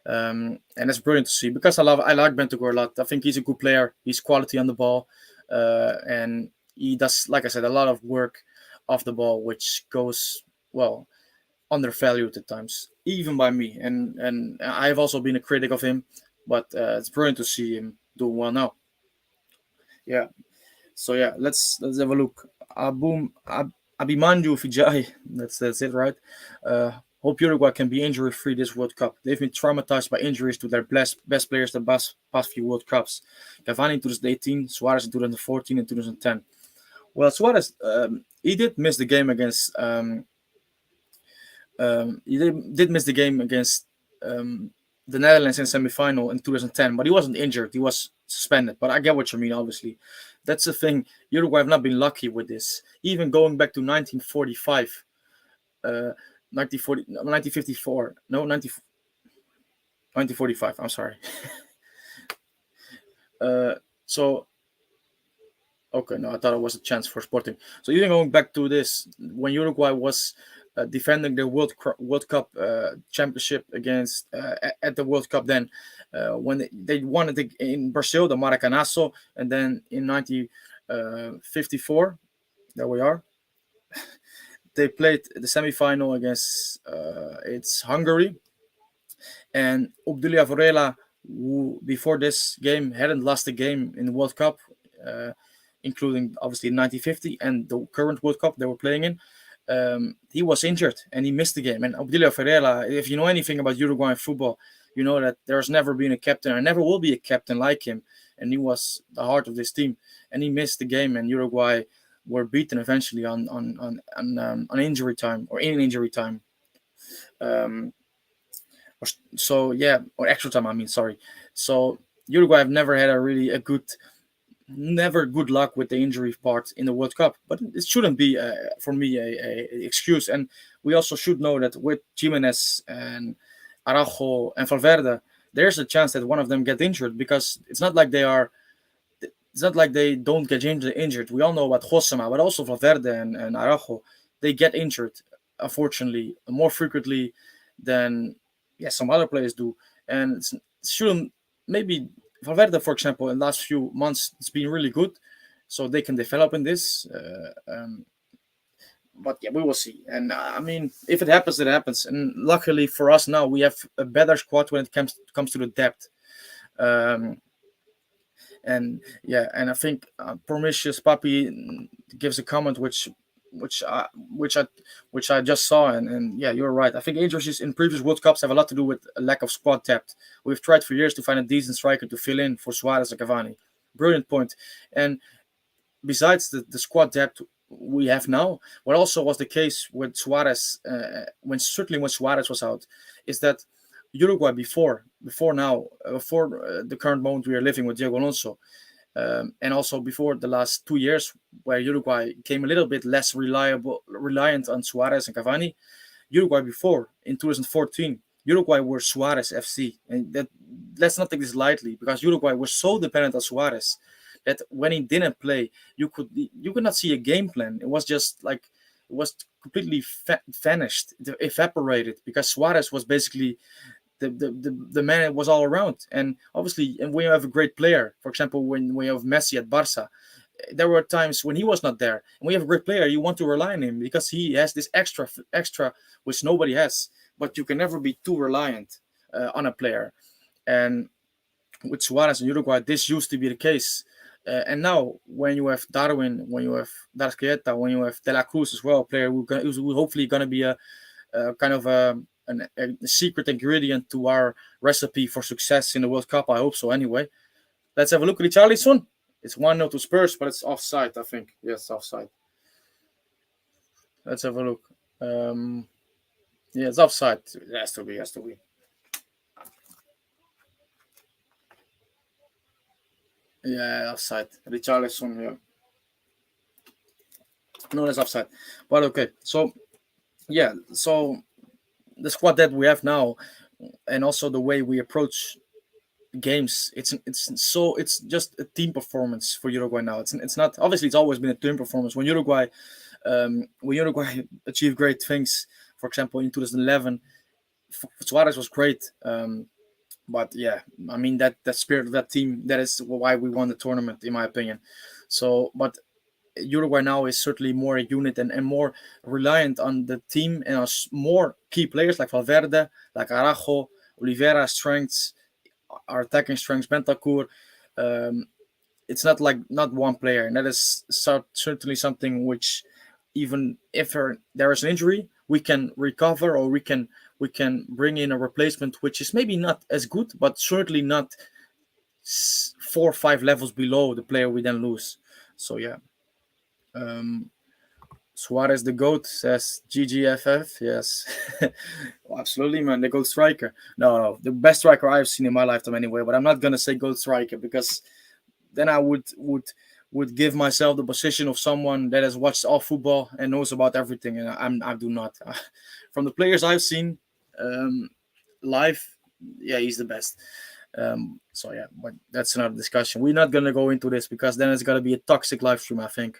And that's brilliant to see because I like Bentancur a lot. I think he's a good player. He's quality on the ball, and he does, like I said, a lot of work off the ball, which goes well undervalued at times, even by me. And I've also been a critic of him, but it's brilliant to see him doing well now. Yeah. So yeah, let's have a look. Abimanyu Fijay, that's it, right? Hope Uruguay can be injury free this World Cup. They've been traumatized by injuries to their best players the past few World Cups. Cavani in 2018, Suarez in 2014 and 2010. Well, Suarez, he did miss the game against he did miss the game against the Netherlands in semi-final in 2010, but he wasn't injured. He was suspended. But I get what you mean. Obviously, that's the thing. Uruguay have not been lucky with this. Even going back to 1945, 1940, 1954, no, 1945. I'm sorry. Uh, so okay, no, I thought it was a chance for Sporting. So even going back to this, when Uruguay was defending the World Cup championship against at the World Cup, then when they won it in Brazil, the Maracanazo, and then in 1954, there we are. They played the semi-final against it's Hungary, and Obdulia Varela, who before this game hadn't lost a game in the World Cup, uh, including obviously 1950 and the current World Cup they were playing in. He was injured and he missed the game. And Obdulia Varela, if you know anything about Uruguayan football, you know that there's never been a captain and never will be a captain like him. And he was the heart of this team. And he missed the game, and Uruguay were beaten eventually on injury time or in injury time. Um, so yeah, or extra time. I mean, sorry. So Uruguay have never had a really a good, never good luck with the injury part in the World Cup. But it shouldn't be for me a excuse. And we also should know that with Jimenez and Araujo and Valverde, there's a chance that one of them get injured, because it's not like they are. It's not like they don't get injured. We all know about Josema, but also Valverde and Araujo. They get injured, unfortunately, more frequently than some other players do. And it shouldn't, maybe Valverde, for example, in the last few months, it's been really good. So they can develop in this. But yeah, we will see. And I mean, if it happens, it happens. And luckily for us now, we have a better squad when it comes to the depth. Um, and yeah, and I think Promiscuous Puppy gives a comment which I which I which I just saw, and yeah, you're right. I think injuries in previous World Cups have a lot to do with a lack of squad depth. We've tried for years to find a decent striker to fill in for Suarez and Cavani. Brilliant point. And besides the squad depth we have now, what also was the case with Suarez, when Suarez was out, is that Uruguay before the current moment we are living with Diego Alonso, and also before the last 2 years, where Uruguay became a little bit less reliant on Suarez and Cavani. Uruguay before, in 2014, Uruguay were Suarez FC, and that, let's not take this lightly, because Uruguay was so dependent on Suarez that when he didn't play, you could not see a game plan. It was just like it was completely vanished, evaporated, because Suarez was basically the man that was all around. And obviously, and when you have a great player, for example, when we have Messi at Barca, there were times when he was not there. And when you have a great player, you want to rely on him because he has this extra which nobody has. But you can never be too reliant on a player. And with Suarez and Uruguay, this used to be the case. And now, when you have Darwin, when you have Darqueta, when you have De La Cruz as well, a player who's hopefully going to be a kind of a secret ingredient to our recipe for success in the World Cup. I hope so. Anyway, let's have a look at Richarlison. It's 1-0 to Spurs, but it's offside, I think. Yes, offside. Let's have a look. Yeah, it's offside. It has to be. Yeah, offside. Richarlison, yeah. No, that's offside. But okay. So, yeah. So, the squad that we have now, and also the way we approach games, it's just a team performance for Uruguay now. It's not, obviously it's always been a team performance. When Uruguay achieved great things, for example in 2011, Suarez was great. But yeah, I mean that spirit of that team, that is why we won the tournament, in my opinion. So, but Uruguay now is certainly more a unit, and more reliant on the team and on more key players like Valverde, like Araujo, Oliveira strengths, our attacking strengths, Bentancur. Um, it's not one player, and that is certainly something which, even if there is an injury, we can recover, or we can bring in a replacement which is maybe not as good, but certainly not 4 or 5 levels below the player we then lose. So yeah. Um, Suarez the GOAT, says GGFF. Yes. Well, absolutely, man. The GOAT striker. No, the best striker I've seen in my lifetime anyway, but I'm not going to say GOAT striker because then I would give myself the position of someone that has watched all football and knows about everything, and I do not. From the players I've seen um, live, yeah, he's the best. So yeah, but that's another discussion. We're not gonna go into this because then it's gonna be a toxic live stream, I think.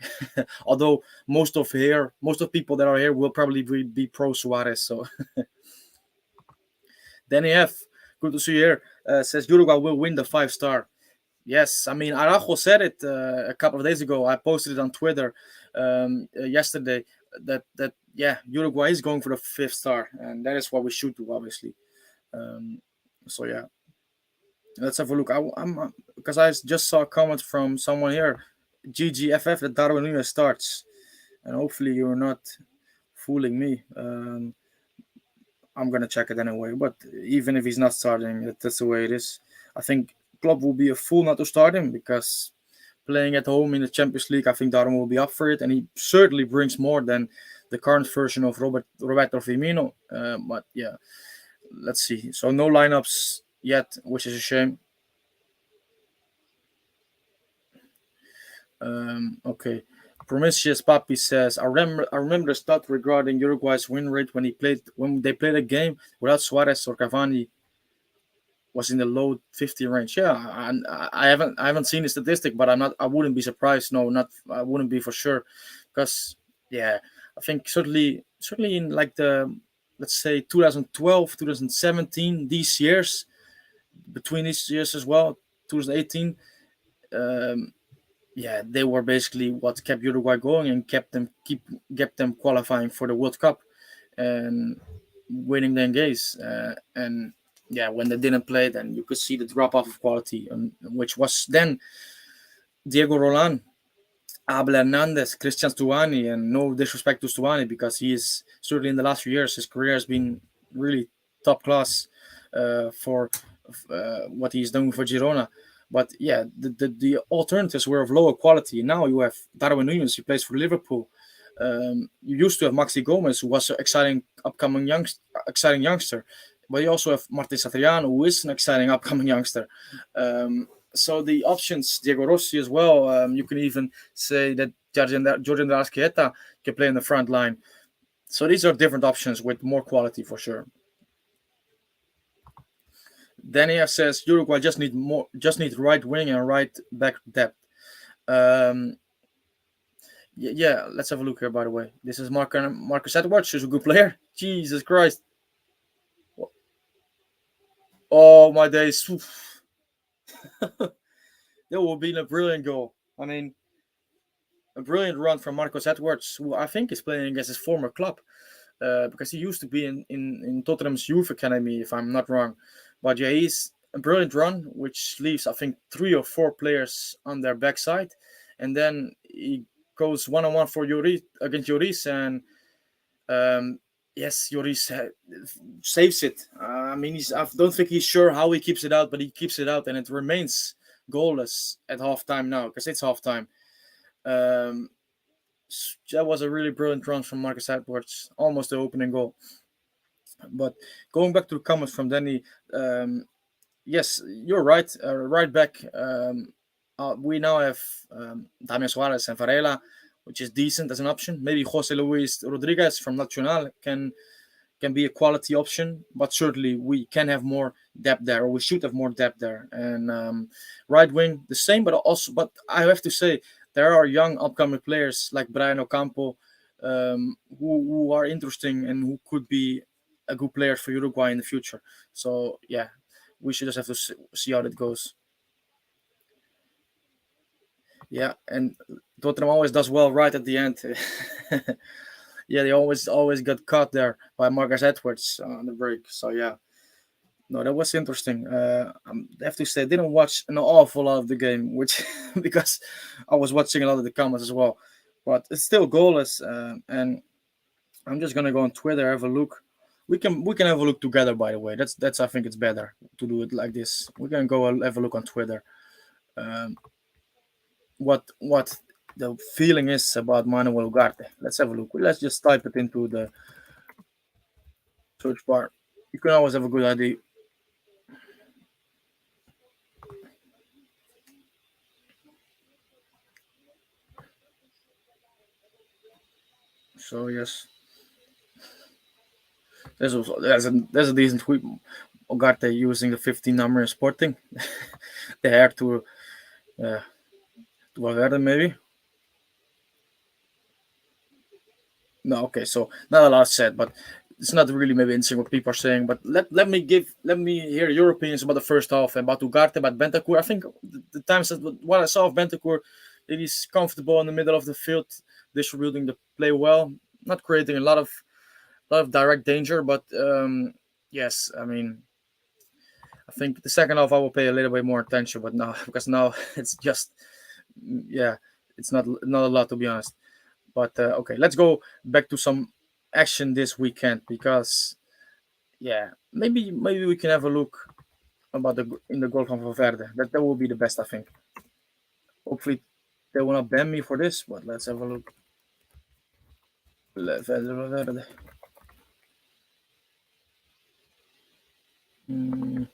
Although most of people that are here will probably be pro Suarez. So Danny F, good to see you here. Says Uruguay will win the 5 star. Yes, I mean Araujo said it a couple of days ago. I posted it on Twitter yesterday that yeah, Uruguay is going for the 5th star, and that is what we should do, obviously. Um, so yeah, let's have a look. I'm because I just saw a comment from someone here. GGFF that Darwin Nunez starts, and hopefully you're not fooling me. I'm gonna check it anyway. But even if he's not starting, that's the way it is. I think Klopp will be a fool not to start him because playing at home in the Champions League, I think Darwin will be up for it, and he certainly brings more than the current version of Roberto Firmino. But yeah, let's see. So no lineups yet, which is a shame. Okay. Promiscuous Papi says, I remember the stat regarding Uruguay's win rate when they played a game without Suarez or Cavani was in the low 50 range. Yeah, I haven't seen the statistic, but I wouldn't be surprised. No, not I wouldn't be for sure, because yeah, I think certainly in like the, let's say, 2012, 2017, these years, between these years as well, 2018. Um, yeah, they were basically what kept Uruguay going and kept them qualifying for the World Cup and winning the games. And yeah, when they didn't play, then you could see the drop off of quality, which was then Diego Roland, Abel Hernandez, Christian Stuani, and no disrespect to Stuani because he is certainly in the last few years his career has been really top class for what he's doing for Girona. But yeah, the alternatives were of lower quality. Now you have Darwin Núñez, who plays for Liverpool. You used to have Maxi Gomez, who was an exciting youngster, but you also have Martin Satriano, who is an exciting upcoming youngster. So the options, Diego Rossi as well. You can even say that Jordan Arqueta can play in the front line. So these are different options with more quality for sure. Daniel says Uruguay just need right wing and right back depth. Um, yeah, let's have a look here. By the way, this is Marcus Edwards, who's a good player. Jesus Christ! Oh my days! That would have been a brilliant goal. I mean, a brilliant run from Marcus Edwards, who I think is playing against his former club. Because he used to be in Tottenham's youth academy, if I'm not wrong. But yeah, he's a brilliant run, which leaves, I think, 3 or 4 players on their backside. And then he goes one on one for Lloris against Lloris. And yes, Lloris saves it. I mean, I don't think he's sure how he keeps it out, but he keeps it out. And it remains goalless at halftime now, because it's halftime. Um, that was a really brilliant run from Marcus Edwards, almost the opening goal. But going back to the comments from Danny, yes, you're right. Right back, we now have Damian Suarez and Varela, which is decent as an option. Maybe Jose Luis Rodriguez from Nacional can be a quality option, but certainly we can have more depth there, or we should have more depth there. And right wing, the same, but I have to say there are young upcoming players like Brian Ocampo, who are interesting and who could be a good player for Uruguay in the future. So yeah, we should just have to see how that goes. Yeah, and Tottenham always does well right at the end. Yeah, they always got caught there by Marcus Edwards on the break. So yeah, no, that was interesting. I have to say, I didn't watch an awful lot of the game, which because I was watching a lot of the comments as well. But it's still goalless, and I'm just gonna go on Twitter, have a look. We can have a look together. By the way, that's I think it's better to do it like this. We can go have a look on Twitter. Um, what the feeling is about Manuel Ugarte. Let's have a look. Let's just type it into the search bar. You can always have a good idea. So yes, there's a decent tweet. Ugarte using the 15 number in Sporting. The hair uh, to Valverde maybe. No, okay, so not a lot said, but it's not really maybe interesting what people are saying. But let me hear your opinions about the first half, about Ugarte, about Bentancur. I think the times that what I saw of Bentancur, that he's comfortable in the middle of the field, distributing the play well, not creating a lot of direct danger, but yes, I mean I think the second half I will pay a little bit more attention, but now because now it's just yeah, it's not a lot to be honest. But okay, let's go back to some action this weekend because yeah, maybe we can have a look about in the goal from Valverde. That will be the best, I think. Hopefully they will not ban me for this, but let's have a look. Valverde. Mm,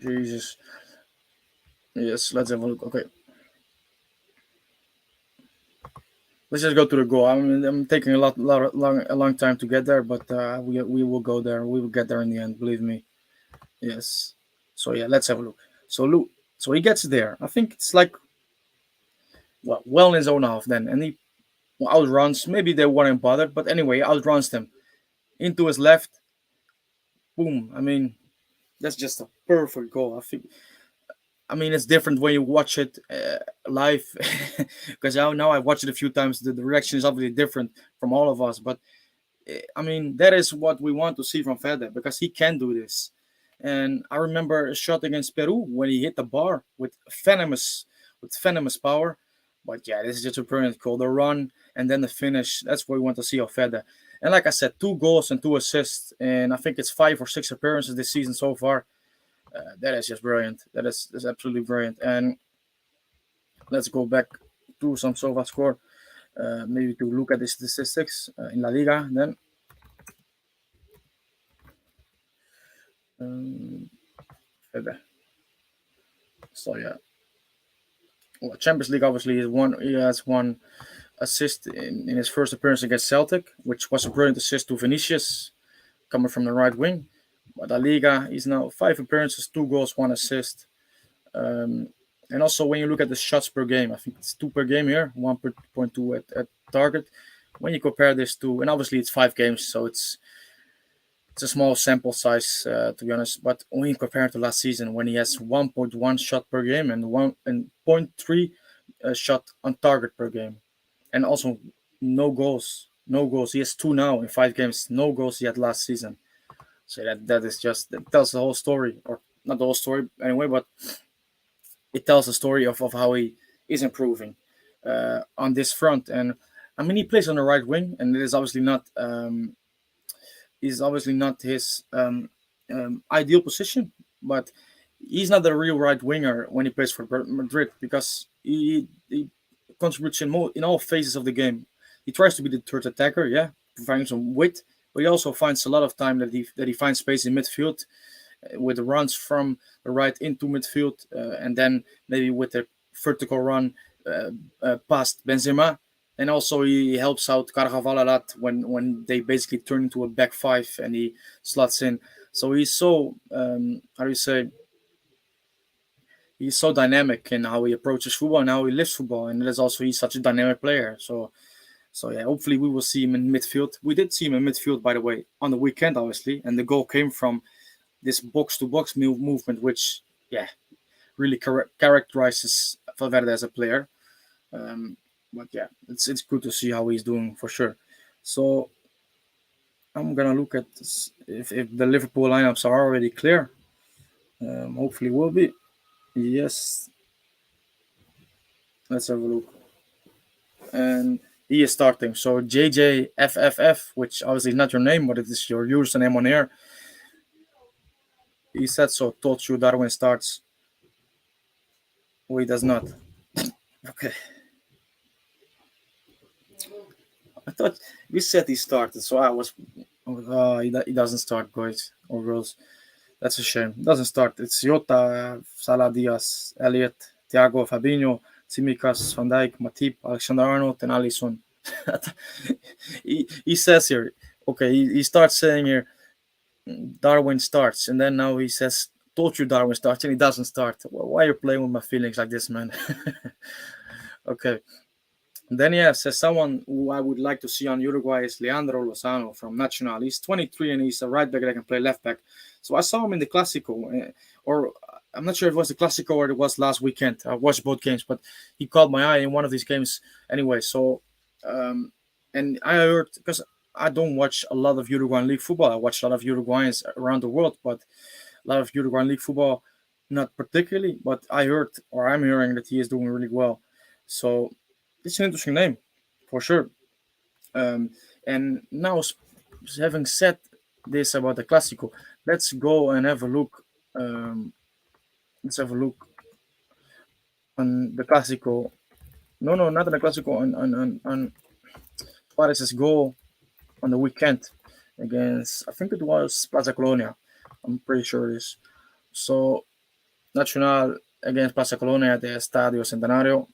Jesus. Yes, let's have a look. Okay, let's just go to the goal. I mean, I'm taking a long time to get there, but we will go there. We will get there in the end. Believe me. Yes. So yeah, let's have a look. So Lou, so he gets there. I think it's like well in his own half then, and he outruns. Maybe they weren't bothered, but anyway, outruns them into his left. Boom. I mean, that's just a perfect goal. I think. I mean, it's different when you watch it live, because now I watched it a few times. The reaction is obviously different from all of us, but I mean, that is what we want to see from Fede because he can do this. And I remember a shot against Peru when he hit the bar with venomous power. But yeah, this is just a brilliant goal. The run and then the finish. That's what we want to see of Fede. And like I said, 2 goals and 2 assists, and I think it's 5 or 6 appearances this season so far. That is just brilliant. That's absolutely brilliant. And let's go back to some Sova score. Maybe to look at the statistics in La Liga. Then um, Fede. So yeah, well, Champions League obviously is one. He has one assist in his first appearance against Celtic, which was a brilliant assist to Vinicius coming from the right wing. But La Liga, he's now 5 appearances, 2 goals, 1 assist. Um, and also when you look at the shots per game, I think it's 2 per game here, 1.2 at target. When you compare this to, and obviously it's 5 games, so it's a small sample size to be honest. But when you compare it to last season, when he has 1.1 shot per game and 0.3 shot on target per game, and also no goals. He has 2 now in 5 games. No goals he had last season. So that is just that tells the whole story, or not the whole story anyway, but it tells the story of how he is improving on this front. And I mean, he plays on the right wing, and it is obviously not his ideal position, but he's not the real right winger when he plays for Madrid because he contributes in all phases of the game. He tries to be the third attacker, yeah, providing some width, but he also finds a lot of time that he finds space in midfield with runs from the right into midfield, and then maybe with a vertical run past Benzema. And also he helps out Carvajal a lot when they basically turn into a back five and he slots in. So he's so how do you say, he's so dynamic in how he approaches football and how he lives football, and that's also he's such a dynamic player. So yeah, hopefully we will see him in midfield. We did see him in midfield, by the way, on the weekend, obviously, and the goal came from this box-to-box movement, which yeah really characterizes Valverde as a player. Um, but yeah, it's good to see how he's doing for sure. So I'm gonna look at this, if the Liverpool lineups are already clear. Hopefully, will be. Yes, let's have a look. And he is starting. So JJFFF, which obviously is not your name, but it is your username on air. He said so. Told you Darwin starts. Oh, he does not. Okay. I thought we said he started, so I was. He doesn't start, guys or girls. That's a shame. Doesn't start. It's Jota, Salah, Diaz, Elliot, Thiago, Fabinho, Tsimikas, Van Dijk, Matip, Alexander Arnold, and Alisson. He says here, okay, he starts saying here, Darwin starts, and then now he says, told you Darwin starts, and he doesn't start. Well, why are you playing with my feelings like this, man? Okay. Then, yeah, says someone who I would like to see on Uruguay is Leandro Lozano from Nacional. He's 23 and he's a right back that can play left back. So I saw him in the Clásico, or I'm not sure if it was the Clásico or it was last weekend. I watched both games, but he caught my eye in one of these games anyway. So, um, and I heard, because I don't watch a lot of Uruguayan league football. I watch a lot of Uruguayans around the world, but a lot of Uruguayan league football, not particularly. But I heard, or I'm hearing, that he is doing really well. So it's an interesting name, for sure. Um, and now, having said this about the Clásico, let's go and have a look. Um, let's have a look on the Clásico. No, no, not on the Clásico. On Suarez's goal on the weekend against, I think it was Plaza Colonia. I'm pretty sure it is. So Nacional against Plaza Colonia at the Estadio Centenario.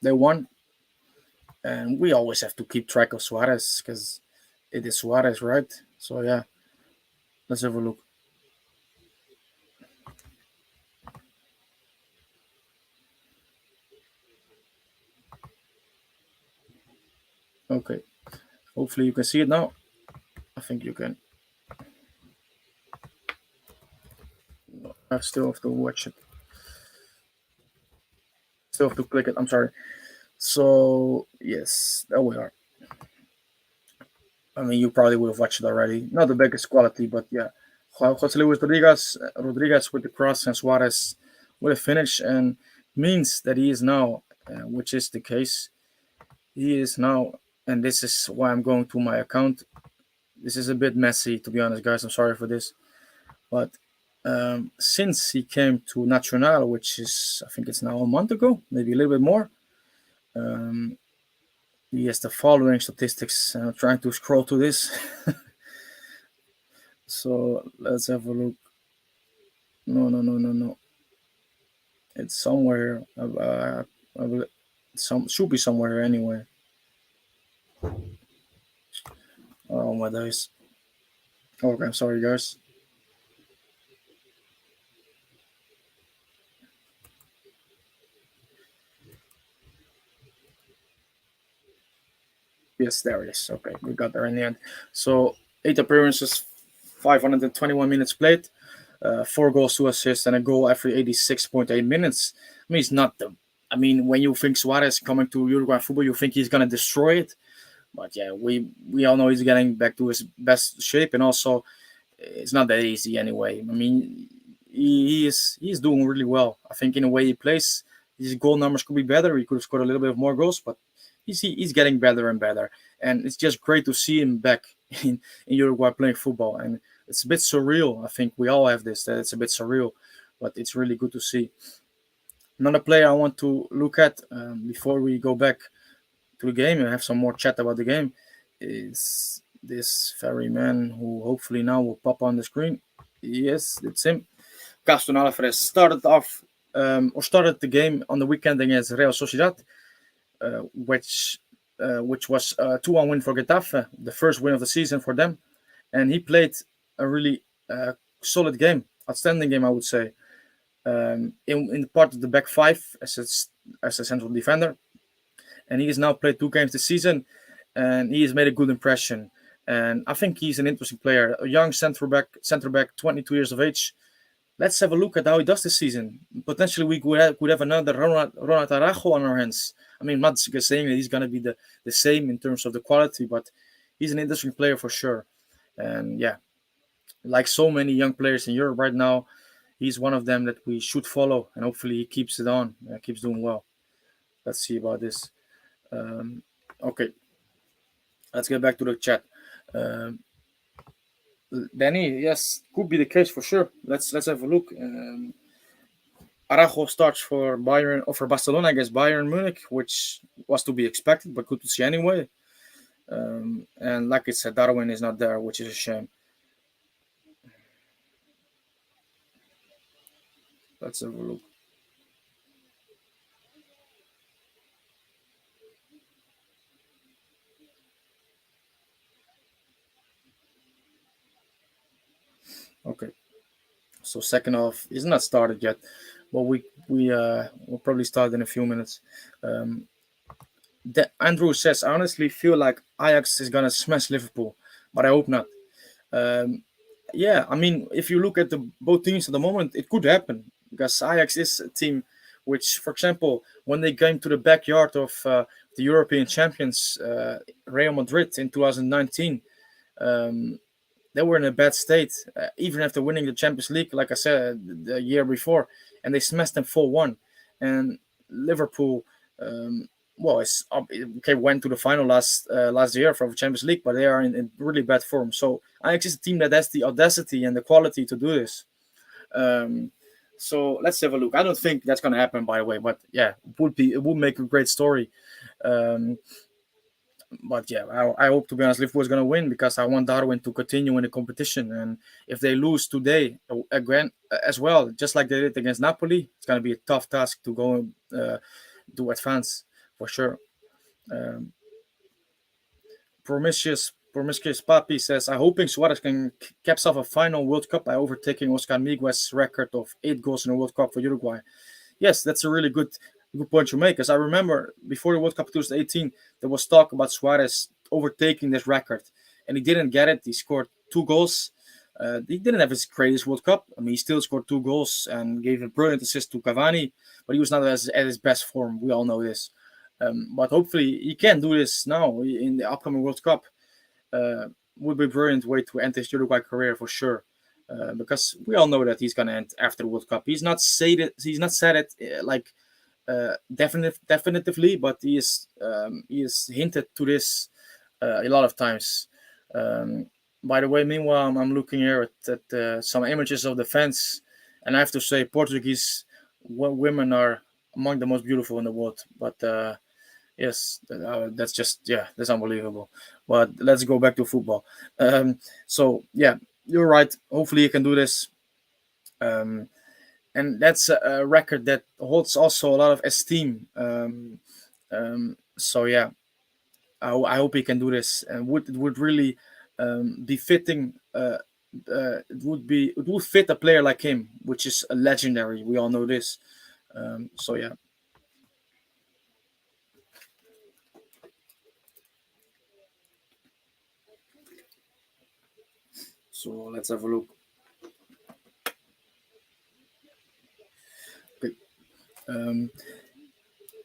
They won, and we always have to keep track of Suarez because it is Suarez, right? So yeah, let's have a look. Okay, hopefully you can see it now. I think you can. I still have to watch it. Still have to click it. I'm sorry. So yes, there we are. I mean, you probably would have watched it already. Not the biggest quality, but yeah. Jose Luis Rodriguez with the cross and Suarez with a finish, and means that he is now, which is the case. He is now, and this is why I'm going to my account. This is a bit messy, to be honest, guys. I'm sorry for this, but since he came to Nacional, which is, I think it's now a month ago, maybe a little bit more, um, he has the following statistics. I'm trying to scroll to this. So let's have a look. No, no, no, no, no. It's somewhere. Some should be somewhere anyway. Oh my days. Okay, I'm sorry, guys. Yes, there it is. Okay, we got there in the end. So 8 appearances, 521 minutes played, 4 goals, 2 assists, and a goal every 86.8 minutes. I mean, it's not the. I mean, when you think Suarez coming to Uruguay football, you think he's gonna destroy it. But yeah, we all know he's getting back to his best shape, and also it's not that easy anyway. I mean, he's doing really well. I think in a way he plays, his goal numbers could be better. He could have scored a little bit more goals, but he's getting better and better. And it's just great to see him back in Uruguay playing football. And it's a bit surreal. I think we all have this. That it's a bit surreal, but it's really good to see. Another player I want to look at before we go back to the game and have some more chat about the game is this very man who hopefully now will pop on the screen. Yes, it's him. Gaston Alvarez started the game on the weekend against Real Sociedad, which was a 2-1 win for Getafe, the first win of the season for them, and he played a really solid game, outstanding game, I would say. In part of the back five as a central defender, and he has now played 2 games this season, and he has made a good impression. And I think he's an interesting player, a young center back, 22 years of age. Let's have a look at how he does this season. Potentially, we could have another Ronald Araujo on our hands. I mean, I'm not saying that he's going to be the same in terms of the quality, but he's an interesting player for sure. And yeah, like so many young players in Europe right now, he's one of them that we should follow, and hopefully he keeps it on, keeps doing well. Let's see about this. Okay, let's get back to the chat. Um, Danny, yes, could be the case for sure. Let's have a look. Araujo starts for Bayern or for Barcelona against Bayern Munich, which was to be expected, but good to see anyway. And like I said, Darwin is not there, which is a shame. Let's have a look. Okay, so second half is not started yet, but we will probably start in a few minutes. Um, Andrew says, I honestly feel like Ajax is gonna smash Liverpool, but I hope not. Um, yeah, I mean, if you look at the both teams at the moment, it could happen because Ajax is a team which, for example, when they came to the backyard of the European champions, Real Madrid in 2019, um, they were in a bad state, even after winning the Champions League, like I said the year before, and they smashed them 4-1. And Liverpool, um, well, it's up, okay, went to the final last year for the Champions League, but they are in really bad form. So Ajax is a team that has the audacity and the quality to do this. Um, so let's have a look. I don't think that's going to happen, by the way, but yeah, it would make a great story. Um, but yeah, I hope, to be honest, Liverpool is going to win because I want Darwin to continue in the competition. And if they lose today again as well, just like they did against Napoli, it's going to be a tough task to go to advance for sure. Um, Promiscuous Papi says, I'm hoping Suarez can caps off a final World Cup by overtaking Oscar Miguel's record of 8 goals in a World Cup for Uruguay. Yes, that's a really good point you make. Because I remember before the World Cup 2018, there was talk about Suarez overtaking this record, and he didn't get it. He scored 2 goals. He didn't have his greatest World Cup. I mean, he still scored 2 goals and gave a brilliant assist to Cavani, but he was not at his best form. We all know this. But hopefully, he can do this now in the upcoming World Cup. Uh, would be a brilliant way to end his Uruguay career for sure. Because we all know that he's gonna end after the World Cup. He's not said it like definitively, but he is hinted to this a lot of times. Um, by the way, meanwhile, I'm looking here at some images of the fans, and I have to say, Portuguese women are among the most beautiful in the world. But yes, that's just that's unbelievable. But let's go back to football. So yeah, you're right. Hopefully, you can do this. Um, and that's a record that holds also a lot of esteem. So yeah, I hope he can do this, and would really be fitting. It would fit a player like him, which is a legendary. We all know this. So yeah, so let's have a look. Okay. Um,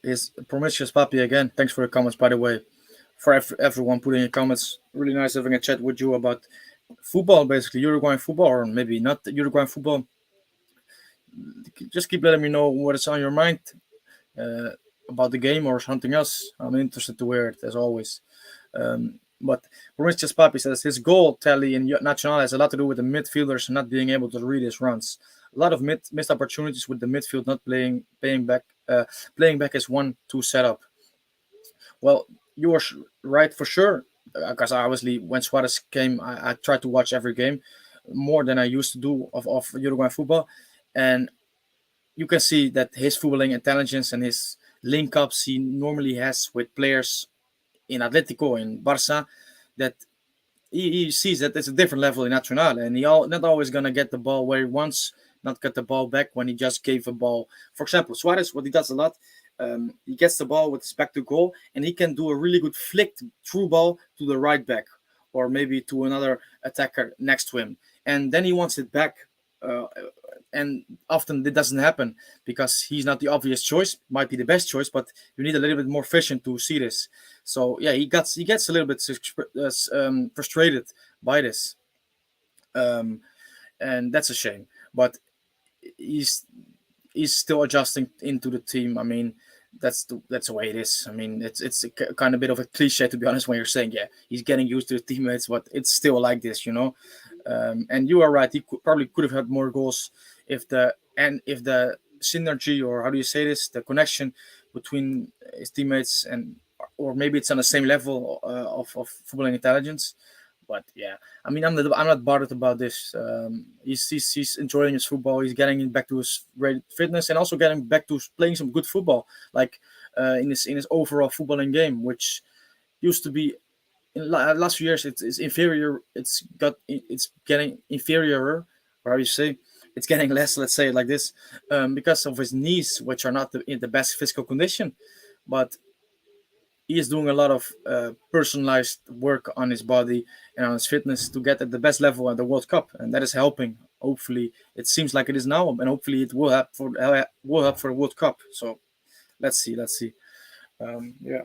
is Promiscuous Papi again? Thanks for the comments, by the way. For everyone putting in comments, really nice having a chat with you about football, basically Uruguayan football, or maybe not Uruguayan football. Just keep letting me know what is on your mind uh, about the game or something else. I'm interested to hear it as always. But Mauricio Papi says his goal tally in Nacional has a lot to do with the midfielders not being able to read his runs. A lot of missed opportunities with the midfield not playing back as 1-2 setup. Well, you are right for sure. Because obviously, when Suarez came, I tried to watch every game more than I used to do of Uruguayan football, and you can see that his footballing intelligence and his link ups he normally has with players in Atletico in Barca, that he sees that it's a different level in Nacional, and not always gonna get the ball where he wants, not get the ball back when he just gave a ball. For example, Suarez, what he does a lot, he gets the ball with his back to goal, and he can do a really good flicked through ball to the right back, or maybe to another attacker next to him, and then he wants it back. Uh, and often it doesn't happen because he's not the obvious choice. Might be the best choice, but you need a little bit more vision to see this. So yeah, he gets a little bit frustrated by this, um, and that's a shame. But he's he's still adjusting into the team. I mean, that's the way it is. I mean, it's a kind of bit of a cliche to be honest when you're saying yeah he's getting used to the teammates, but it's still like this, you know. And you are right. He probably could have had more goals if the synergy, or how do you say this, the connection between his teammates and or maybe it's on the same level of footballing intelligence. But yeah, I mean, I'm not bothered about this. He's enjoying his football. He's getting back to his great fitness and also getting back to playing some good football, like in his overall footballing game, which used to be in last few years. It's inferior. It's getting inferior, or how you say, it's getting less. Let's say it like this, because of his knees, which are not in the best physical condition, but he is doing a lot of personalized work on his body and on his fitness to get at the best level at the World Cup, and that is helping. Hopefully, it seems like it is now, and hopefully, it will help for the World Cup. So let's see, let's see. Yeah.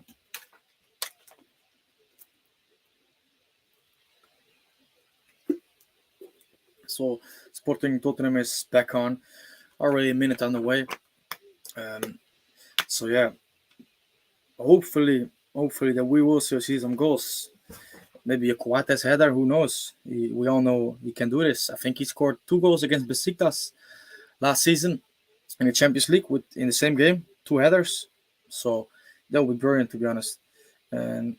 So Sporting Tottenham is back on, already a minute on the way. Um, so yeah, hopefully that we will see some goals. Maybe a Coates header, who knows? We all know he can do this. I think he scored 2 goals against Besiktas last season in the Champions League in the same game, 2 headers. So that would be brilliant, to be honest. And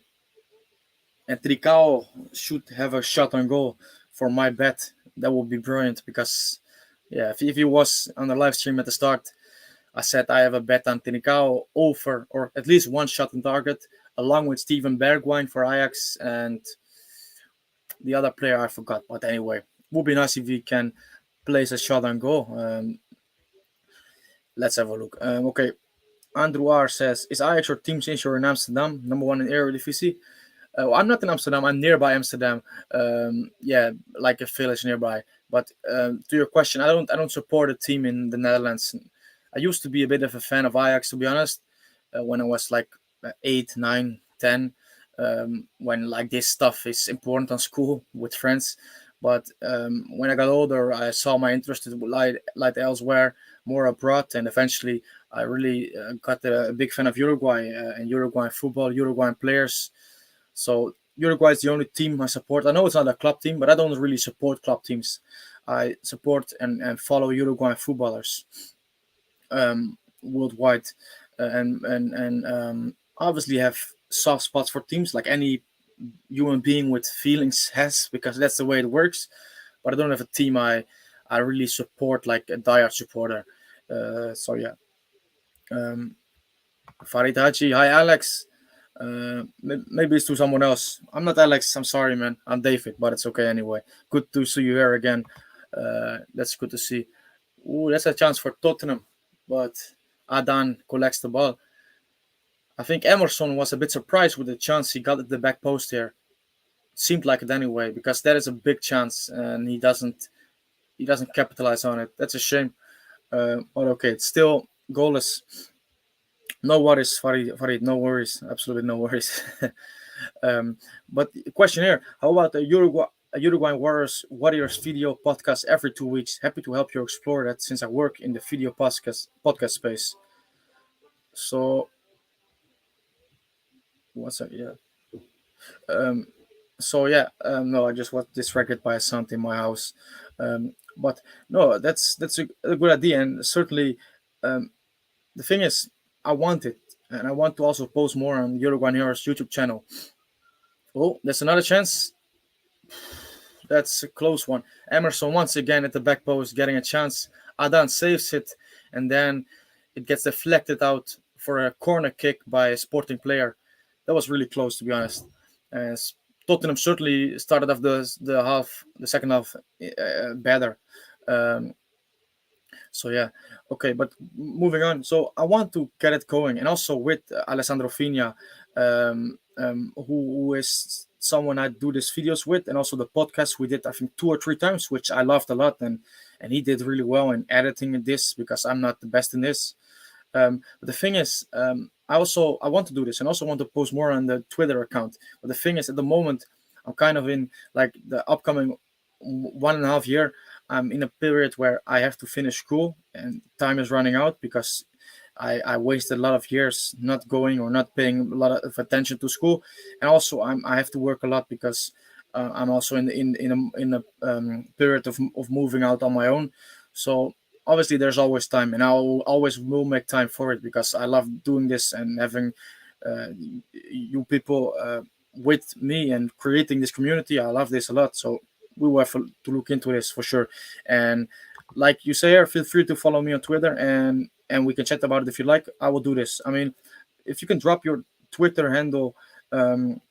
Tricao should have a shot on goal for my bet. That would be brilliant because, yeah, if he was on the live stream at the start, I said I have a bet on Tricao over or at least one shot on target, along with Steven Bergwijn for Ajax and the other player I forgot. But anyway, it would be nice if he can place a shot on goal. Let's have a look. Okay, Andrew R says, is Ajax your team since you're in Amsterdam, number one in Eredivisie? I'm not in Amsterdam. I'm nearby Amsterdam. Yeah, like a village nearby. But to your question, I don't support a team in the Netherlands. I used to be a bit of a fan of Ajax, to be honest, when I was like 8, 9, 10. When like this stuff is important on school with friends. But when I got older, I saw my interest light elsewhere, more abroad, and eventually I really got a big fan of Uruguay and Uruguayan football, Uruguayan players. So Uruguay is the only team I support. I know it's not a club team, but I don't really support club teams. I support and follow Uruguayan footballers worldwide, and obviously have soft spots for teams like any human being with feelings has, because that's the way it works. But I don't have a team I really support like a diehard supporter. So yeah, um, Farid Haji, hi Alex. Maybe it's to someone else. I'm not Alex. I'm sorry, man. I'm David, but it's okay anyway. Good to see you here again. That's good to see. Ooh, that's a chance for Tottenham, but Adan collects the ball. I think Emerson was a bit surprised with the chance he got at the back post here. Seemed like it anyway, because that is a big chance, and he doesn't capitalize on it. That's a shame. But okay, it's still goalless. No worries, Farid. No worries. Absolutely no worries. But question here: how about the Uruguay Warriors video podcast every 2 weeks? Happy to help you explore that since I work in the video podcast space. So what's that? Yeah. Um, so yeah. No, I just was distracted by a sound in my house. But no, that's a good idea, and certainly um, the thing is, I want it, and I want to also post more on Uruguay Heroes YouTube channel. Oh, there's another chance. That's a close one. Emerson once again at the back post getting a chance. Adan saves it, and then it gets deflected out for a corner kick by a Sporting player. That was really close, to be honest. As Tottenham certainly started off the second half better. Um, so yeah, okay. But moving on. So I want to get it going, and also with Alessandro Fina, who is someone I do these videos with, and also the podcast we did I think 2 or 3 times, which I loved a lot, and he did really well in editing this because I'm not the best in this. But the thing is, I want to do this and also want to post more on the Twitter account. But the thing is, at the moment, I'm kind of in like the upcoming 1.5 year. I'm in a period where I have to finish school and time is running out because I wasted a lot of years not going or not paying a lot of attention to school, and also I have to work a lot because I'm also in a period of moving out on my own. So obviously there's always time, and I will always will make time for it because I love doing this and having you people with me and creating this community. I love this a lot. So we will have to look into this for sure. And like you say, feel free to follow me on Twitter, and we can chat about it if you like. I will do this. I mean, if you can drop your Twitter handle um,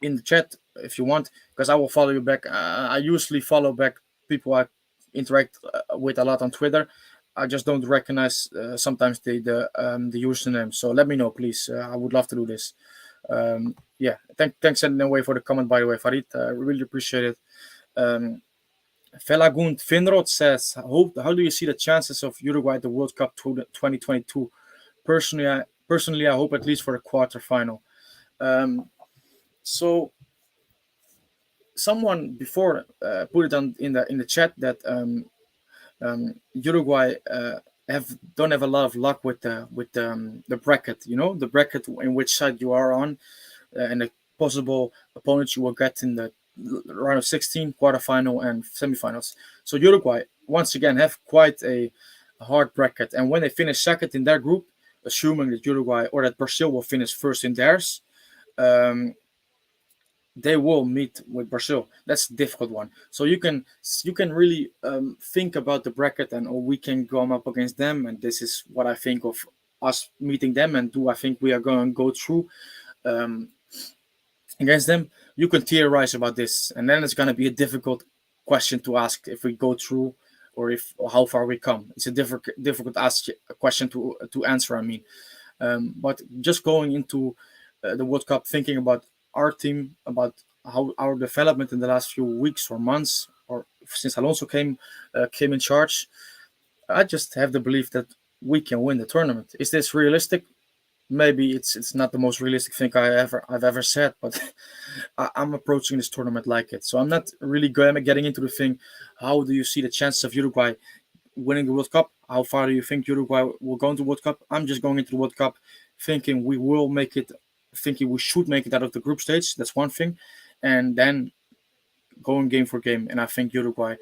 in the chat if you want, because I will follow you back. I usually follow back people I interact with a lot on Twitter. I just don't recognize sometimes the username. So let me know, please. I would love to do this. Yeah, thanks anyway for the comment, by the way, Farid. I really appreciate it. Um, Felagund Finrod says, how do you see the chances of Uruguay at the World Cup 2022? Personally, I hope at least for a quarterfinal. Um, so someone before put it on in the chat that Uruguay have don't have a lot of luck with the bracket. You know, the bracket in which side you are on, and the possible opponents you will get in the round of 16, quarterfinal, and semifinals. So Uruguay once again have quite a hard bracket, and when they finish second in their group, assuming that Uruguay or that Brazil will finish first in theirs. Um, they will meet with Brazil. That's a difficult one. So you can really think about the bracket and we can go up against them. And this is what I think of us meeting them. And do I think we are going to go through um, against them? You can theorize about this, and then it's going to be a difficult question to ask if we go through or how far we come. It's a difficult ask question to answer. I mean, but just going into the World Cup, thinking about our team, about how our development in the last few weeks or months, or since Alonso came in charge, I just have the belief that we can win the tournament. Is this realistic? Maybe it's not the most realistic thing I've ever said, but I'm approaching this tournament like it. So I'm not really getting into the thing. How do you see the chances of Uruguay winning the World Cup? How far do you think Uruguay will go into the World Cup? I'm just going into the World Cup thinking we will make it, thinking we should make it out of the group stage. That's one thing. And then going game for game. And I think Uruguay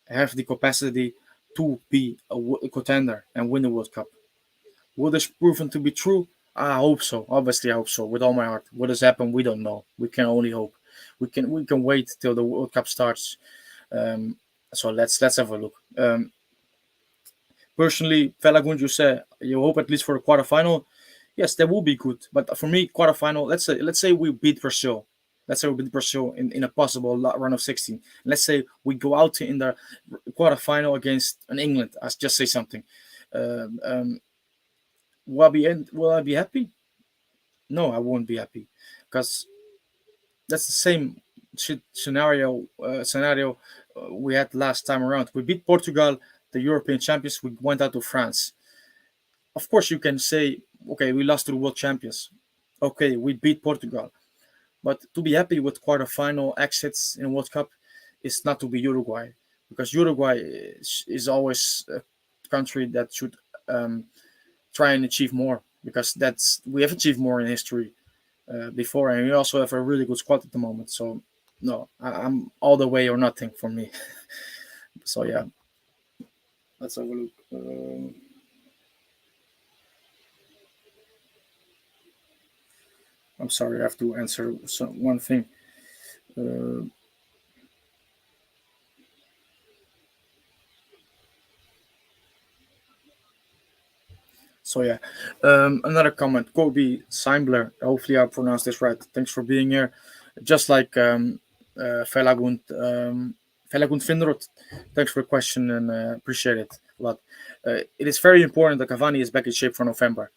have the capacity to be a contender and win the World Cup. Will this proven to be true? I hope so. Obviously, I hope so with all my heart. What has happened, we don't know. We can only hope. We can wait till the World Cup starts. So let's have a look. Personally, Fela Gunju said you hope at least for a quarterfinal. Yes, that will be good. But for me, quarterfinal. Let's say we beat Brazil. Let's say we beat Brazil in a possible round of 16. Let's say we go out in the quarterfinal against an England. I just say something. Um, um, will I be happy? No, I won't be happy because that's the same scenario we had last time around. We beat Portugal, the European champions. We went out to France. Of course, you can say, okay, we lost to the world champions. Okay, we beat Portugal. But to be happy with quarterfinal exits in World Cup is not to be Uruguay, because Uruguay is always a country that should try and achieve more, because that's we have achieved more in history before, and we also have a really good squad at the moment. So no, I'm all the way or nothing for me. So yeah, let's have a look. I'm sorry, I have to answer one thing. Uh, So yeah, another comment. Kobe Seimbler. Hopefully I pronounced this right. Thanks for being here. Just like Felagund, Felagund Finrod. Thanks for the question and appreciate it a lot. It is very important that Cavani is back in shape for November.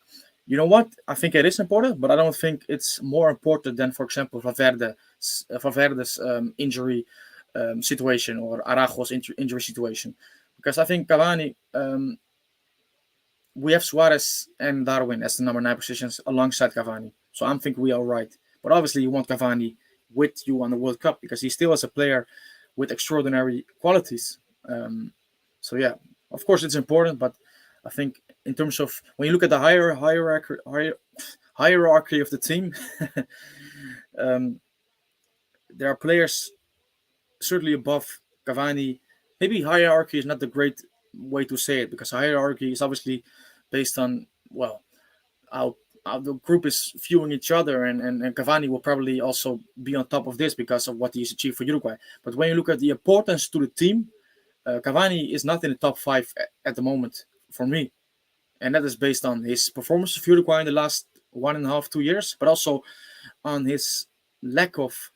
You know what? I think it is important, but I don't think it's more important than, for example, Valverde's injury situation, or Araujo's injury situation, because I think Cavani. We have Suarez and Darwin as the number 9 positions alongside Cavani. So I'm thinking we are right. But obviously, you want Cavani with you on the World Cup because he still is a player with extraordinary qualities. So yeah, of course it's important, but I think in terms of when you look at the hierarchy of the team, um, there are players certainly above Cavani. Maybe hierarchy is not the great way to say it, because hierarchy is obviously based on, well, how the group is viewing each other, and Cavani will probably also be on top of this because of what he's achieved for Uruguay. But when you look at the importance to the team, Cavani is not in the top five at the moment for me, and that is based on his performance of Uruguay in the last 1.5, 2 years, but also on his lack of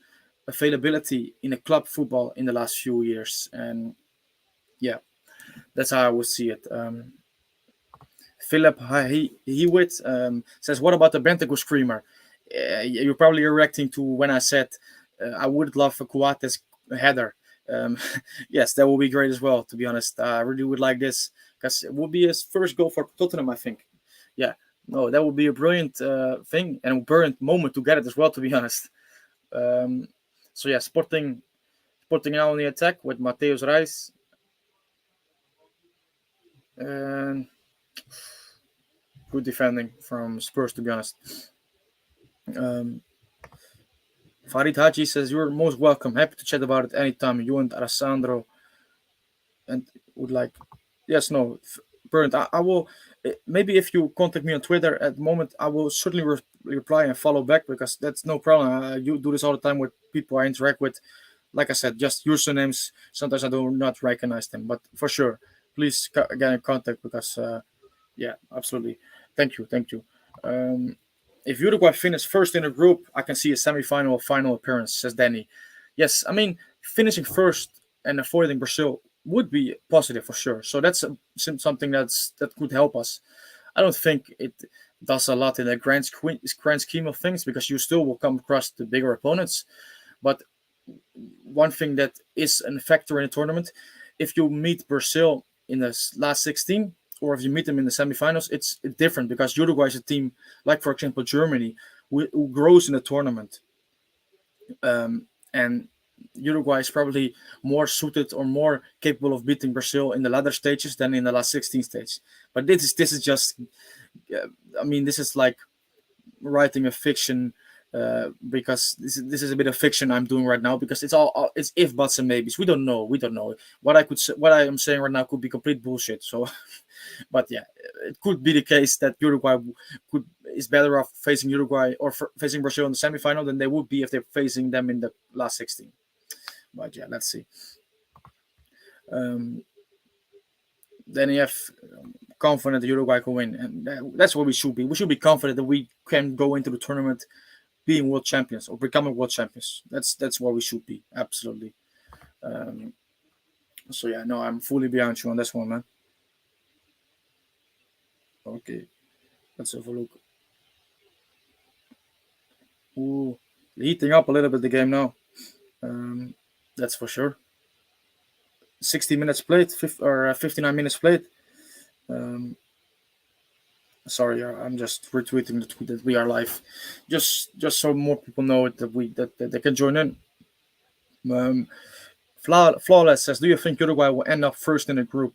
availability in a club football in the last few years. And yeah, that's how I would see it. Philip Hewitt says, "What about the Bentancur screamer?" You're probably reacting to when I said I would love a Coates header. Um, yes, that would be great as well. To be honest, I really would like this because it would be his first goal for Tottenham, I think. Yeah, no, that would be a brilliant thing and a brilliant moment to get it as well. To be honest. Um, so yeah, Sporting now on the attack with Mateus Reis and good defending from Spurs. To be honest. Um, Farid Haji says, "You're most welcome. Happy to chat about it anytime. You and Alessandro and would like." Yes, no, Bernd, I will. Maybe if you contact me on Twitter at the moment, I will certainly reply and follow back because that's no problem. You do this all the time with people I interact with. Like I said, just usernames. Sometimes I do not recognize them, but for sure, please get in contact because yeah, absolutely. Thank you, thank you. Um, if Uruguay finish first in the group, I can see a semi-final or final appearance, says Danny. Yes, I mean finishing first and avoiding Brazil would be positive for sure. So that's something that could help us. I don't think it does a lot in the grand scheme of things because you still will come across the bigger opponents. But one thing that is a factor in the tournament, if you meet Brazil in the last 16, or if you meet them in the semifinals, it's different because Uruguay is a team like, for example, Germany, who grows in the tournament. And Uruguay is probably more suited or more capable of beating Brazil in the latter stages than in the last 16 stage. But this is just, I mean, this is like writing a fiction because this is a bit of fiction I'm doing right now because it's if buts and maybes. We don't know what what I am saying right now could be complete bullshit. So, but yeah, it could be the case that Uruguay is better off facing Uruguay or facing Brazil in the semifinal than they would be if they're facing them in the last 16. But yeah, let's see. Um, then you have confident that Uruguay can win, and that's what we should be. We should be confident that we can go into the tournament being world champions or becoming world champions. That's what we should be. Absolutely. Um, so yeah, no, I'm fully behind you on this one, man. Okay, let's have a look. Ooh, heating up a little bit the game now. Um, that's for sure. 60 minutes played, 59 minutes played. Um, sorry, I'm just retweeting the tweet that we are live, just so more people know it that they can join in. Um, Flawless says, "Do you think Uruguay will end up first in the group?"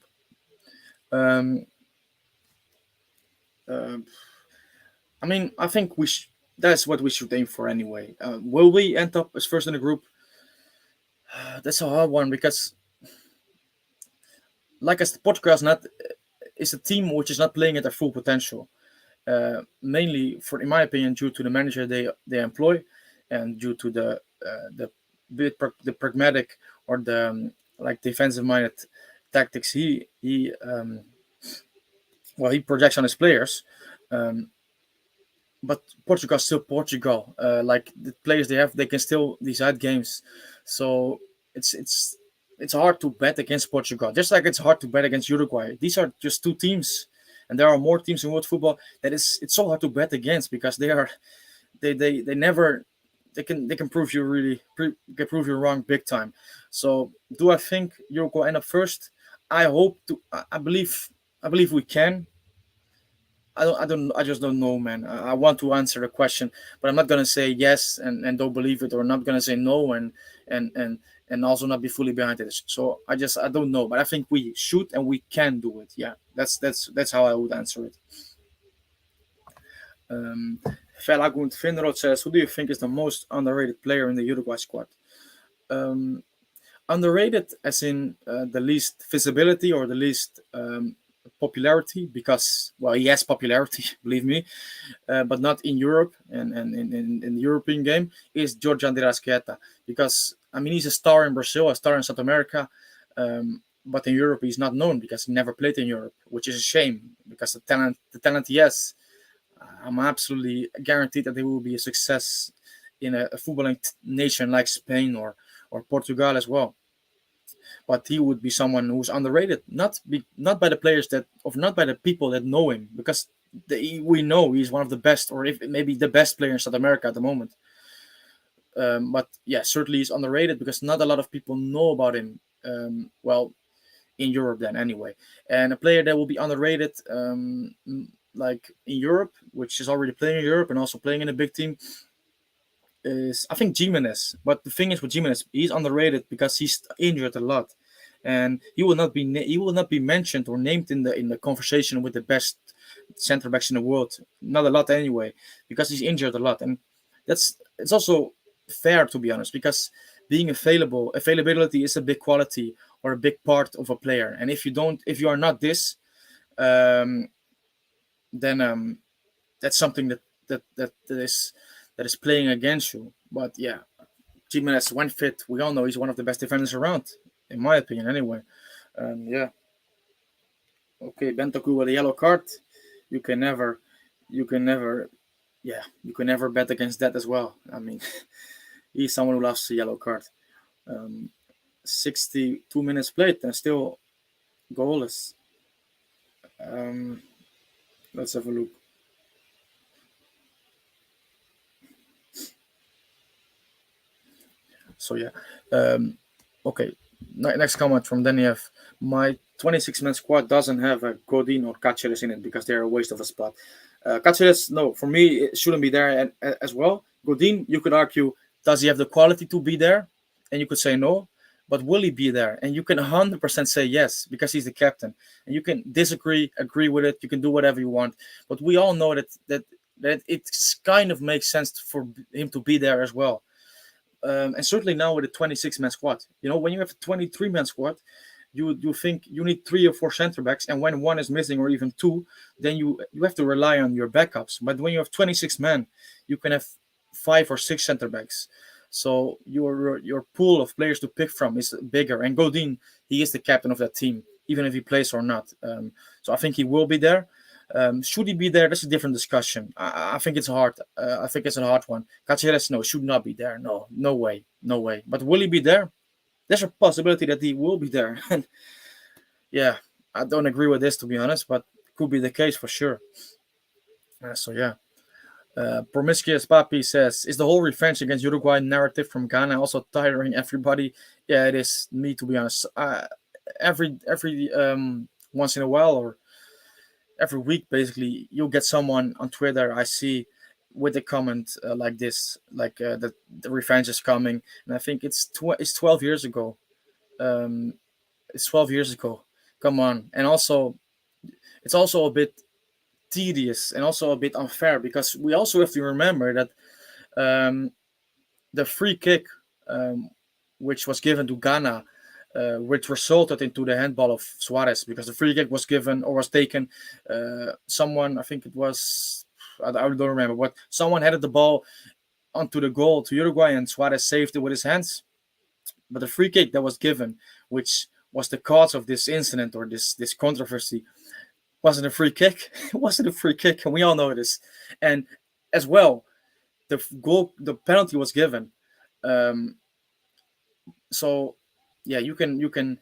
Um, uh, I mean, I think that's what we should aim for anyway. Will we end up as first in the group? That's a hard one because, like as Portugal is a team which is not playing at their full potential. Mainly, in my opinion, due to the manager they employ, and due to the pragmatic or the like defensive minded tactics he projects on his players. Um, but Portugal is still Portugal. Like the players they have, they can still decide games. So it's hard to bet against Portugal. Just like it's hard to bet against Uruguay. These are just two teams, and there are more teams in world football that it's so hard to bet against because they never they can prove you can prove you wrong big time. So do I think Uruguay end up first? I hope to. I believe we can. I just don't know, man. I want to answer the question, but I'm not gonna say yes and don't believe it, or not gonna say no and and and also not be fully behind it. So I don't know, but I think we should and we can do it. Yeah, that's how I would answer it. Um, Felagund Finrod says, "Who do you think is the most underrated player in the Uruguay squad?" Um, Underrated, as in the least visibility or the least. popularity because, well, he has popularity, believe me, but not in Europe and in the European game, is Jorge Andrés Queta. Because, I mean, he's a star in Brazil, a star in South America, but in Europe he's not known because he never played in Europe, which is a shame because the talent he has, I'm absolutely guaranteed that he will be a success in a footballing nation like Spain or Portugal as well. But he would be someone who's underrated, not by the players that, or not by the people that know him, because we know he's one of the best, or if maybe the best player in South America at the moment. But yeah, certainly he's underrated because not a lot of people know about him. Well, in Europe then anyway, and a player that will be underrated, like in Europe, which is already playing in Europe and also playing in a big team, is I think Jimenez. But the thing is with Jimenez, he's underrated because he's injured a lot, and he will not be mentioned or named in the conversation with the best center backs in the world. Not a lot anyway, because he's injured a lot, and it's also fair to be honest because being availability is a big quality or a big part of a player, and if you are not this, um, then that's something that is playing against you. But yeah, Jimenez, when fit, we all know he's one of the best defenders around, in my opinion, anyway. Yeah. Okay, Bentoku with a yellow card. You can never, you can never, yeah, you can never bet against that as well. I mean, he's someone who loves a yellow card. 62 minutes played and still goalless. Um, let's have a look. So yeah, okay. Next comment from Deniev. My 26-man squad doesn't have a Godin or Caceres in it because they're a waste of a spot. Caceres, no, for me, it shouldn't be there as well. Godin, you could argue, does he have the quality to be there? And you could say no. But will he be there? And you can 100% say yes because he's the captain. And you can disagree, agree with it. You can do whatever you want. But we all know that it kind of makes sense for him to be there as well. And certainly now with a 26-man squad. When you have a 23-man squad, you think you need three or four center backs, and when one is missing or even two, then you have to rely on your backups. But when you have 26 men, you can have five or six center backs. So your pool of players to pick from is bigger. And Godin, he is the captain of that team, even if he plays or not. So I think he will be there. Should he be there? That's a different discussion. I think it's hard. I think it's a hard one. Caceres, no, should not be there. No, no way, no way. But will he be there? There's a possibility that he will be there. And yeah, I don't agree with this to be honest, but it could be the case for sure. So yeah. Promiscuous Papi says, "Is the whole revenge against Uruguay narrative from Ghana also tiring everybody?" Yeah, it is. Me, to be honest. Every once in a while or every week, basically, you'll get someone on Twitter I see with a comment like this, like that the revenge is coming, and I think it's 12 years ago. Um, it's 12 years ago. Come on, and also it's also a bit tedious and also a bit unfair because we also have to remember that um, the free kick, um, which was given to Ghana, which resulted into the handball of Suarez, because the free kick was given or was taken. Someone, I think it was, I don't remember, but someone headed the ball onto the goal to Uruguay, and Suarez saved it with his hands. But the free kick that was given, which was the cause of this incident or this controversy, wasn't a free kick. It wasn't a free kick, and we all know this. And as well, the penalty was given. Um, so yeah, you can.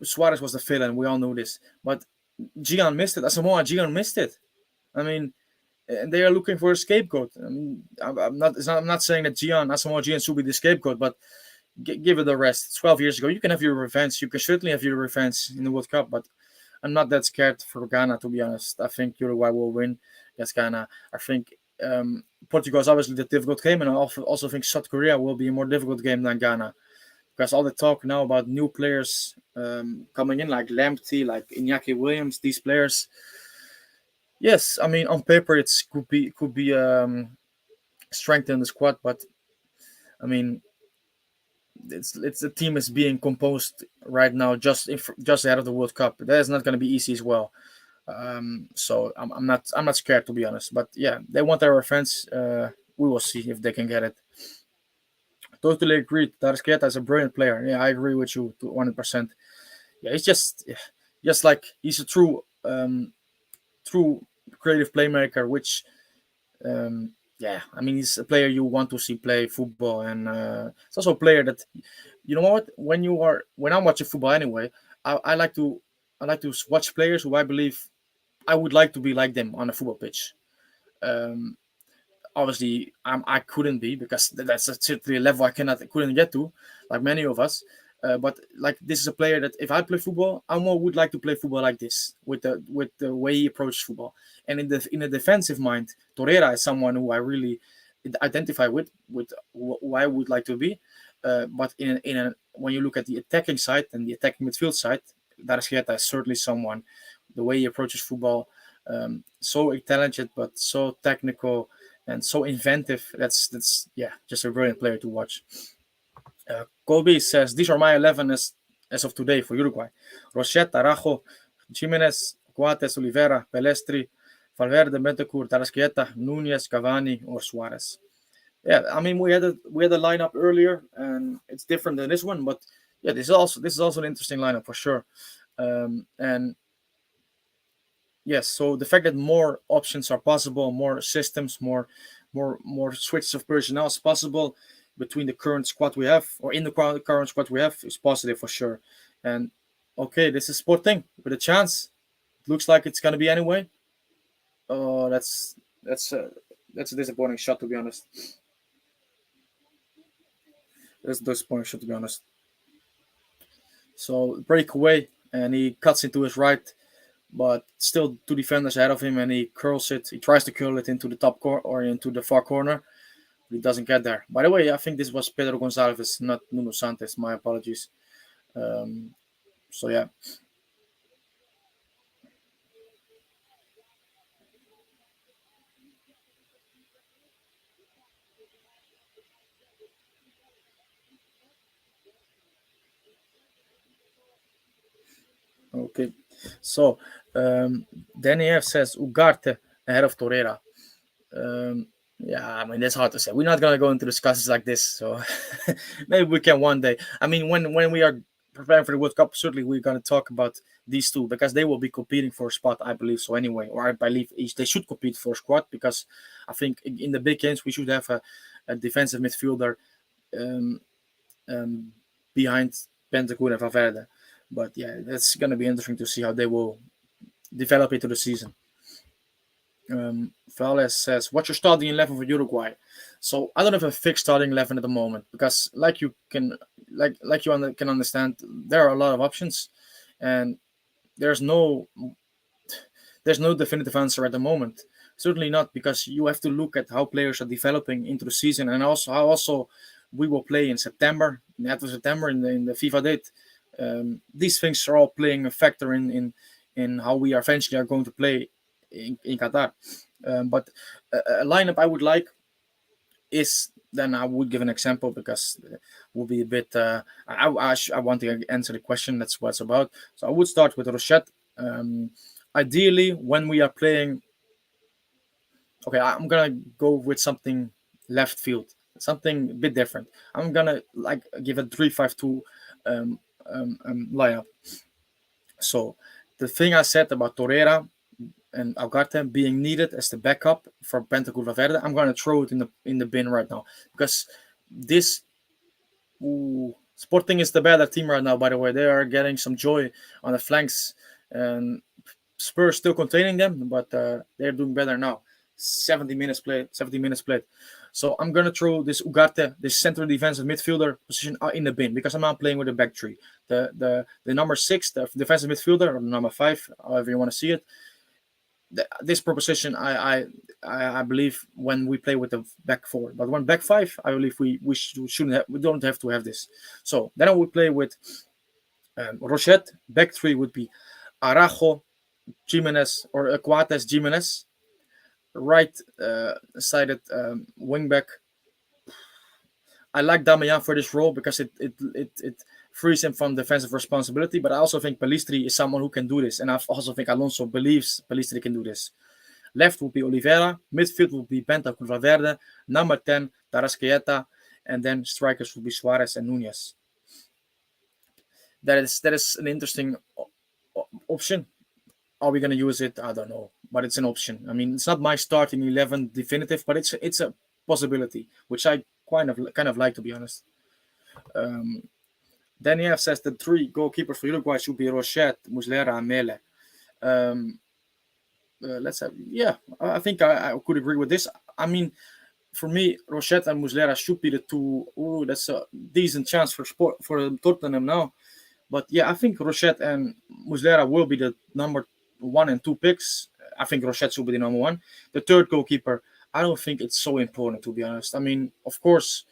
Suarez was the villain. We all know this, but Gian missed it. Asamoah Gian missed it. I mean, and they are looking for a scapegoat. I mean, I'm not saying that Asamoah Gian should be the scapegoat, but give it a rest. 12 years ago, you can have your revenge. You can certainly have your revenge in the World Cup, but I'm not that scared for Ghana, to be honest. I think Uruguay will win against Ghana. I think Portugal is obviously the difficult game, and I also think South Korea will be a more difficult game than Ghana. Because all the talk now about new players coming in, like Lamptey, like Iñaki Williams, these players. Yes, I mean on paper it could be strengthen the squad, but I mean it's the team is being composed right now just ahead of the World Cup. That is not going to be easy as well. So I'm not scared, to be honest. But yeah, they want their offense. We will see if they can get it. Totally agreed. Tarasqueta is a brilliant player. Yeah, I agree with you to 100%. Yeah, he's just like he's a true creative playmaker, which yeah, I mean he's a player you want to see play football, and it's also a player that you know what when I'm watching football anyway, I like to watch players who I believe I would like to be like them on a football pitch. Um, Obviously I couldn't be because that's certainly a level couldn't get to, like many of us. But like this is a player that if I play football, I more would like to play football like this with the way he approaches football. And in the defensive mind, Torreira is someone who I really identify with who I would like to be. But when you look at the attacking side and the attacking midfield side, Darasqueta is certainly someone. The way he approaches football, so talented but so technical and so inventive. That's yeah, just a brilliant player to watch. Colby says these are my 11 as of today for Uruguay: Rochette, Arajo, Jimenez, Coates, Oliveira, Pelestri, Valverde, Bentancur, Tarasqueta, Nunez, Cavani, or Suarez. Yeah, I mean we had a lineup earlier, and it's different than this one, but yeah, this is also an interesting lineup for sure. And yes, so the fact that more options are possible, more systems, more switches of personnel is possible between the current squad we have, or in the current squad we have, is positive for sure. And okay, this is Sporting with a chance. Looks like it's gonna be anyway. Oh, that's a disappointing shot, to be honest. That's a disappointing shot, to be honest. So breakaway, and he cuts into his right, but still two defenders ahead of him, and he curls it. He tries to curl it into the top corner or into the far corner. But he doesn't get there. By the way, I think this was Pedro Gonçalves, not Nuno Santos. My apologies. Um, so yeah, okay. So Danny F says Ugarte ahead of Torreira. Um, yeah, I mean that's hard to say. We're not gonna go into discussions like this, so maybe we can one day. I mean, when we are preparing for the World Cup, certainly we're gonna talk about these two because they will be competing for a spot, I believe so anyway, or I believe they should compete for a squad because I think in the big games we should have a defensive midfielder um, um, behind Bentancur and Valverde. But yeah, that's gonna be interesting to see how they will develop into the season. Vales says, "What's your starting 11 for Uruguay?" So I don't have a fixed starting 11 at the moment because, can understand, there are a lot of options, and there's no there's no definitive answer at the moment. Certainly not because you have to look at how players are developing into the season, and also how we will play in September, in the end of September, in the FIFA date. These things are all playing a factor in how we eventually are going to play in Qatar. But a lineup I would like is, then I would give an example because it will be a bit. I want to answer the question. That's what it's about. So I would start with Rochette. Ideally, when we are playing, okay, I'm gonna go with something left field, something a bit different. I'm gonna like give a 3-5-2 lineup. So the thing I said about Torreira and Algarte being needed as the backup for Bentancur Valverde, I'm going to throw it in the bin right now because this Sporting is the better team right now. By the way, they are getting some joy on the flanks, and Spurs still containing them, but they're doing better now. 70 minutes played, 70 minutes played. So I'm gonna throw this Ugarte, this central defensive midfielder position in the bin because I'm not playing with a back three. The number six, the defensive midfielder, or the number five, however you want to see it, this proposition I believe when we play with the back four, but when back five, I believe we don't have to have this. So then I would play with Rochette. Back three would be Arajo, Jimenez, or Coates, Jimenez. Right sided wing back. I like Damian for this role because it frees him from defensive responsibility. But I also think Pelistri is someone who can do this, and I also think Alonso believes Pelistri can do this. Left will be Oliveira, midfield will be Bentancur Valverde, number 10 Tarasqueta, and then strikers will be Suarez and Nunez. That is an interesting option. Are we going to use it? I don't know, but it's an option. I mean, it's not my starting 11 definitive, but it's a possibility, which I kind of like, to be honest. Daniel says the 3 goalkeepers for Uruguay should be Rochette, Muslera, and Mele. Let's have, yeah, I think I could agree with this. I mean, for me, Rochette and Muslera should be the 2. Oh, that's a decent chance for Tottenham now. But yeah, I think Rochette and Muslera will be the number 1 and 2 picks. I think Rochette should be the number 1. The third goalkeeper, I don't think it's so important, to be honest. I mean, of course,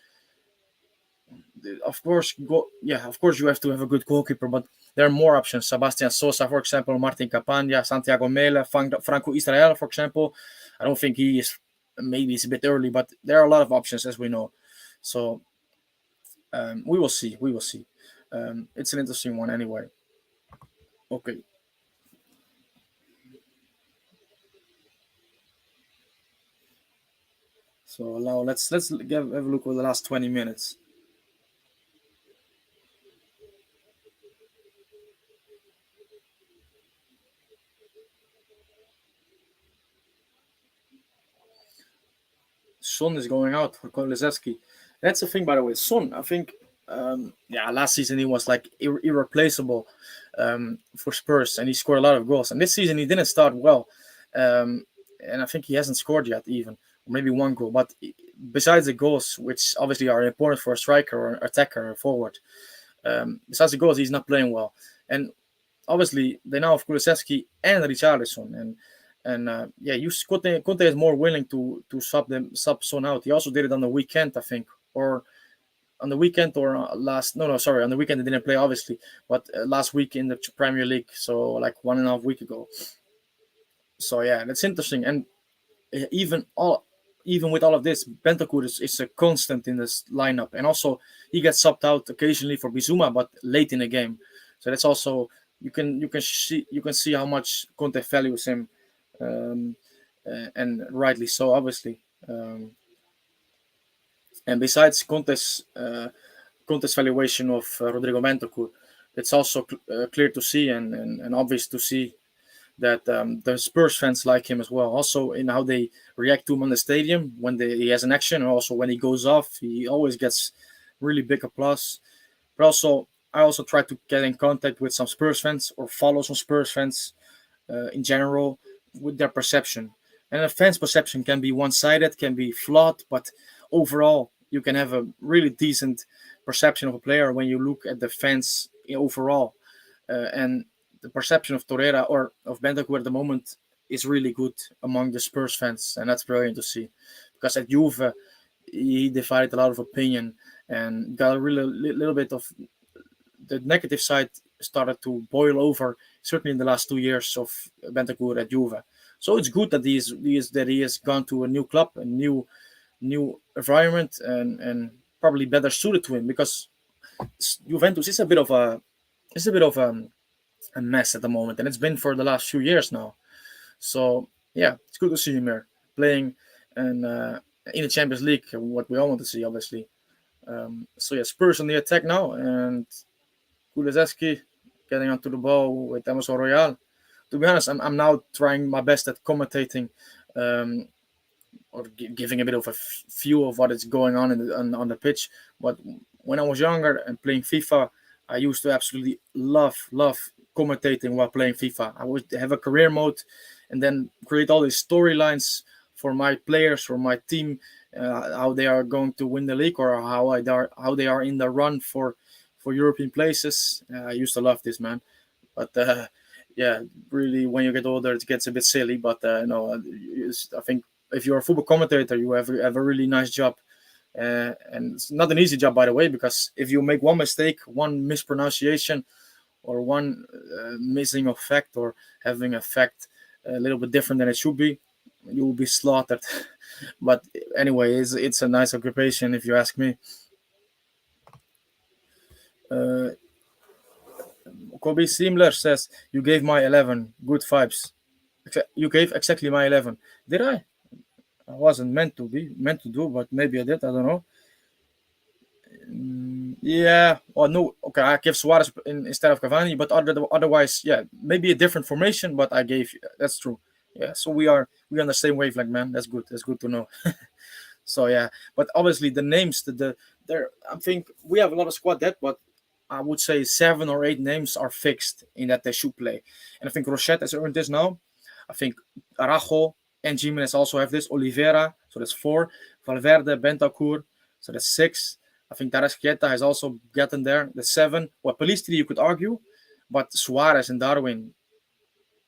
you have to have a good goalkeeper, but there are more options. Sebastian Sosa, for example, Martin Campagna, Santiago Mele, Franco Israel, for example. I don't think he is. Maybe it's a bit early, but there are a lot of options, as we know. So we will see. We will see. It's an interesting one, anyway. Okay. So now let's have a look at the last 20 minutes. Son is going out for Kulusevski. That's the thing, by the way. Son, I think, last season he was like irreplaceable for Spurs, and he scored a lot of goals. And this season he didn't start well, and I think he hasn't scored yet, even or maybe one goal. But besides the goals, which obviously are important for a striker or attacker or forward, besides the goals, he's not playing well. And obviously they now have Kulusevski and Richarlison, Conte is more willing to sub Son out. He also did it on the weekend, I think, or on the weekend or last no, sorry, on the weekend they didn't play, obviously, but last week in the Premier League, so like 1.5 weeks ago. So yeah, that's interesting. And even all even with all of this, Bentancur is a constant in this lineup, and also he gets subbed out occasionally for Bizuma, but late in the game. So that's also you can see how much Conte values him, um, and rightly so, obviously. And besides Conte's valuation of Rodrigo Bentancur, it's also clear to see and obvious to see that the Spurs fans like him as well. Also in how they react to him on the stadium when he has an action, and also when he goes off, he always gets really big applause. But also, I also try to get in contact with some Spurs fans or follow some Spurs fans in general with their perception. And a fan's perception can be one-sided, can be flawed, but overall, you can have a really decent perception of a player when you look at the fans overall. And the perception of Torreira or of Bentancur at the moment is really good among the Spurs fans, and that's brilliant to see. Because at Juve, he divided a lot of opinion and got a really little bit of the negative side started to boil over, certainly in the last 2 years of Bentancur at Juve. So it's good that he has gone to a new club, a new environment, and probably better suited to him, because Juventus is a bit of a mess at the moment, and it's been for the last few years now. So yeah, it's good to see him here playing and in the Champions League, what we all want to see, obviously. So yeah, Spurs on the attack now, and Kulusevski getting onto the ball with Emerson Royal. To be honest, I'm now trying my best at commentating, or giving a bit of a view of what is going on on the pitch. But when I was younger and playing FIFA, I used to absolutely love commentating while playing FIFA. I would have a career mode, and then create all these storylines for my players, for my team, how they are going to win the league, or how they are in the run for European places. I used to love this, man. But yeah, really, when you get older, it gets a bit silly. But no, I think if you're a football commentator, you have a really nice job. And it's not an easy job, by the way, because if you make one mistake, one mispronunciation, or one missing of fact, or having a fact a little bit different than it should be, you will be slaughtered. But anyway, it's a nice occupation, if you ask me. Kobe Simler says you gave my 11 good vibes. You gave exactly my 11. Did I? I wasn't meant to do, but maybe I did. I don't know. Yeah. Or no. Okay, I gave Suarez instead of Cavani, but otherwise, yeah, maybe a different formation. But I gave. That's true. Yeah. So we on the same wavelength, man. That's good. That's good to know. So yeah, but obviously the names, the there, I think we have a lot of squad depth, but I would say 7 or 8 names are fixed in that they should play, and I think Rochette has earned this now. I think Arajo and Jimenez also have this. Oliveira, so that's 4. Valverde, Bentancur, so that's 6. I think Tarasqueta has also gotten there. That's 7. Well, Pelistri you could argue, but Suarez and Darwin,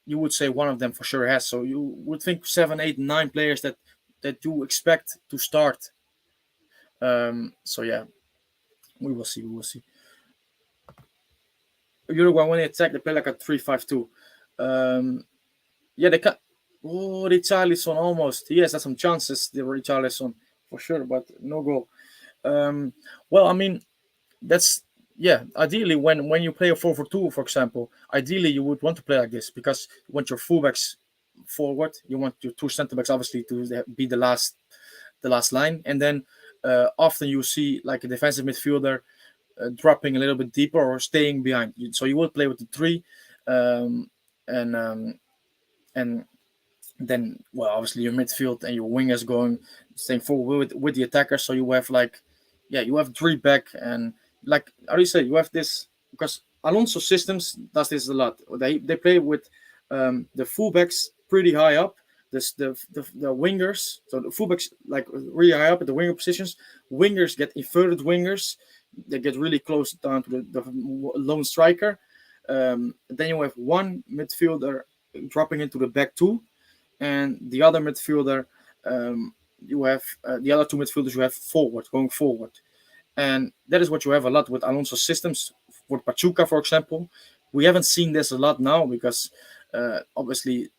you would say one of them for sure has. So you would think 7, 8, 9 players that you expect to start. So yeah, we will see. We will see. Uruguay when they attack, they play like a 3-5-2. Yeah, they can. Oh, Richarlison almost. He has had some chances. The Richarlison for sure, but no goal. Well, I mean, that's yeah. Ideally, when you play a 4-4-2, for example, ideally you would want to play like this because you want your fullbacks forward. You want your 2 centre backs obviously to be the last line, and then often you see like a defensive midfielder dropping a little bit deeper or staying behind. So you would play with the 3, um, and um, and then well obviously your midfield and your wingers going staying forward with the attackers. So you have like yeah you have 3 back and like how do you say you have this because Alonso systems does this a lot. They play with the fullbacks pretty high up. The wingers, so the fullbacks like really high up at the winger positions. Wingers get inverted wingers. They get really close down to the lone striker. Then you have one midfielder dropping into the back 2, and the other midfielder, you have the other 2 midfielders you have going forward, and that is what you have a lot with Alonso systems. For Pachuca, for example, we haven't seen this a lot now because obviously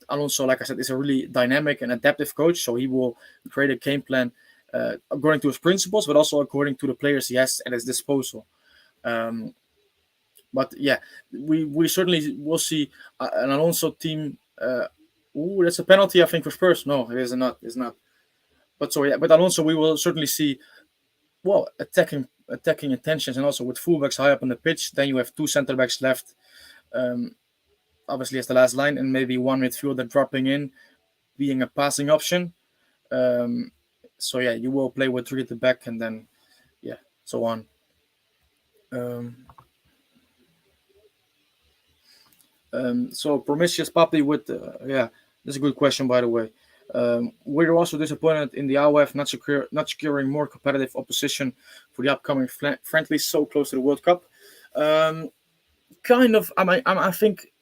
Alonso, like I said, is a really dynamic and adaptive coach, so he will create a game plan according to his principles, but also according to the players he has at his disposal. Um, but yeah, we certainly will see an Alonso team. That's a penalty, I think, for Spurs. No, it is not. It's not. But so yeah, but Alonso, we will certainly see well attacking intentions, and also with fullbacks high up on the pitch. Then you have 2 centre backs left, um, obviously as the last line, and maybe one midfielder dropping in, being a passing option. Um, so yeah, you will play with 3 at the back, and then yeah, so on. Um, so Promiscuous Puppy with yeah, that's a good question by the way. We're also disappointed in the RF not securing more competitive opposition for the upcoming friendlies so close to the World Cup. Um, kind of, I think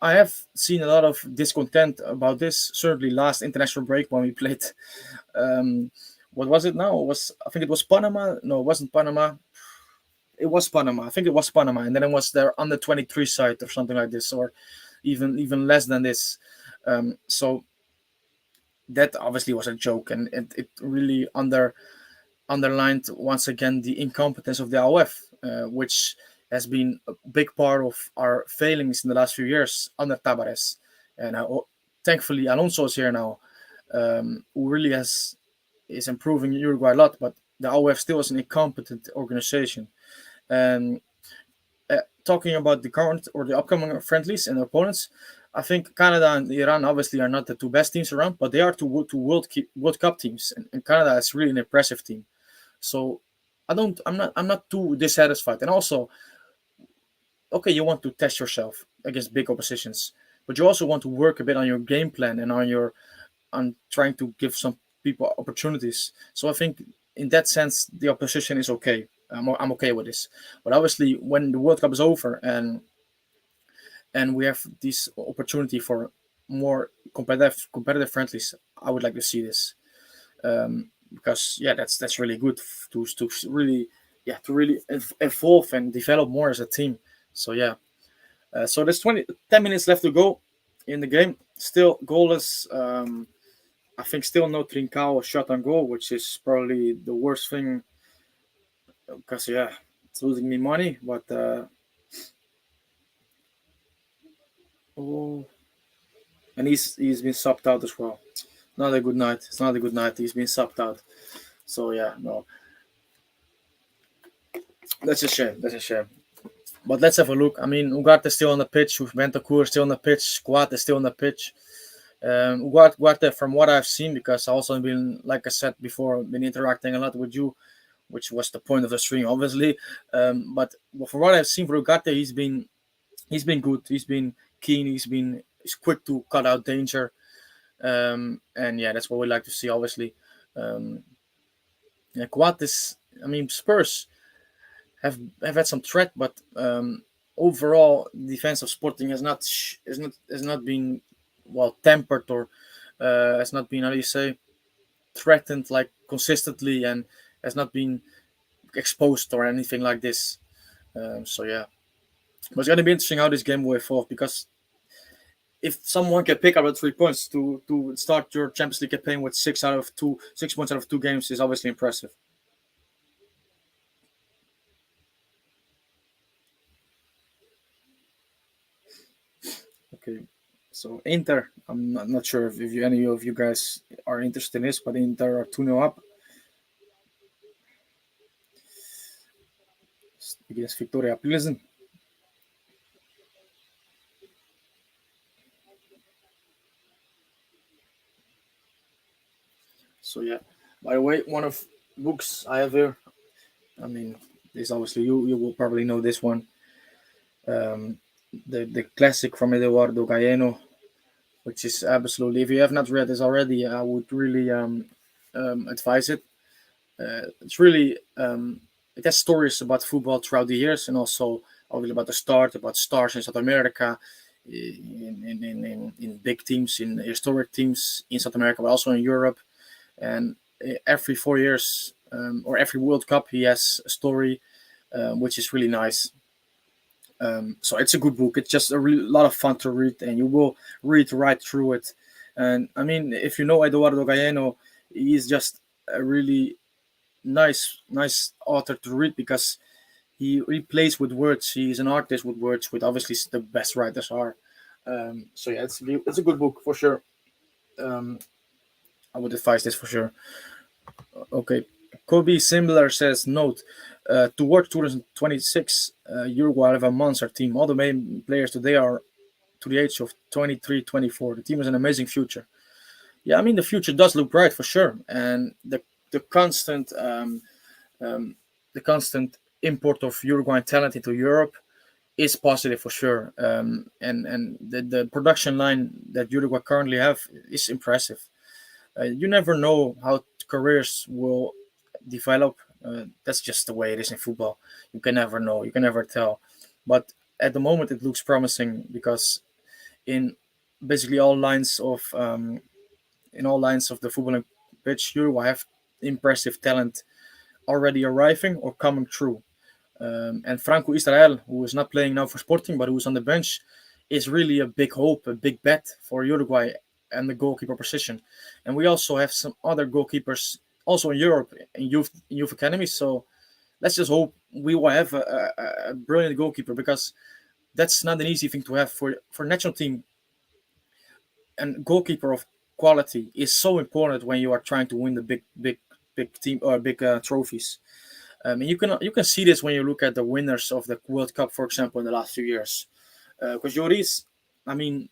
I have seen a lot of discontent about this. Certainly, last international break when we played, um, what was it now? I think it was Panama? No, it wasn't Panama. It was Panama. I think it was Panama, and then it was their under 23 side or something like this, or even less than this. So that obviously was a joke, and it really underlined once again the incompetence of the AOF, which has been a big part of our failings in the last few years under Tabares. And thankfully, Alonso is here now, who really is improving Uruguay a lot, but the AOF still is an incompetent organization. And talking about the current or the upcoming friendlies and opponents, I think Canada and Iran obviously are not the 2 best teams around, but they are two World Cup teams, and Canada is really an impressive team. So I'm not too dissatisfied. And also, okay, you want to test yourself against big oppositions, but you also want to work a bit on your game plan and on trying to give some people opportunities. So I think in that sense the opposition is okay. I'm okay with this. But obviously when the World Cup is over and we have this opportunity for more competitive friendlies, I would like to see this. Because yeah, that's really good to really evolve and develop more as a team. So yeah, so there's 10 minutes left to go in the game. Still goalless. I think still no Trincao shot on goal, which is probably the worst thing because yeah, it's losing me money. But Oh, and he's been subbed out as well. Not a good night. It's not a good night. He's been subbed out. So yeah, no, that's a shame. That's a shame. But let's have a look. I mean, Ugarte is still on the pitch. Bentancur is still on the pitch. Squad is still on the pitch. Ugarte, from what I've seen, because I also been, like I said before, been interacting a lot with you, which was the point of the stream, obviously. But from what I've seen for Ugarte, he's been good. He's been keen. He's quick to cut out danger. And yeah, that's what we like to see, obviously. Um, yeah, Coates, I mean, Spurs have had some threat, but overall, the defense of Sporting has not been well tempered, or has not been, how do you say, threatened like consistently, and has not been exposed or anything like this. So yeah, but it's gonna be interesting how this game will evolve, because if someone can pick up the 3 points to start your Champions League campaign with 6 points out of 2 games is obviously impressive. Okay, so Inter, I'm not sure if any of you guys are interested in this, but Inter are 2-0 up against Victoria Pilsen. So yeah, by the way, one of books I have here, I mean, this obviously you will probably know this one. Um, the classic from Eduardo Galleno, which is absolutely, if you have not read this already, I would really advise it. It's really it has stories about football throughout the years, and also obviously about the start, about stars in South America, in big teams, in historic teams in South America, but also in Europe. And every 4 years, or every World Cup, he has a story, which is really nice. So it's a good book. It's just a lot of fun to read, and you will read right through it. And I mean, if you know Eduardo Galleno, he's just a really nice author to read, because he plays with words. He's an artist with words, with obviously the best writers are. So yeah, it's a good book for sure. Um, I would advise this for sure. Okay, Kobe Simbler says, note, towards 2026, Uruguay have a monster team. All the main players today are to the age of 23, 24. The team has an amazing future. Yeah, I mean, the future does look bright for sure. And the constant um, the constant import of Uruguayan talent into Europe is positive for sure. And the production line that Uruguay currently have is impressive. You never know how careers will develop. That's just the way it is in football. You can never know. You can never tell. But at the moment, it looks promising, because in basically all lines of the footballing pitch, Uruguay have impressive talent already arriving or coming through. And Franco Israel, who is not playing now for Sporting, but who is on the bench, is really a big hope, a big bet for Uruguay and the goalkeeper position. And we also have some other goalkeepers also in Europe in youth academies. So let's just hope we will have a brilliant goalkeeper, because that's not an easy thing to have for national team. And goalkeeper of quality is so important when you are trying to win the big team or big trophies. And you can see this when you look at the winners of the World Cup, for example, in the last few years. Because Joris, I mean,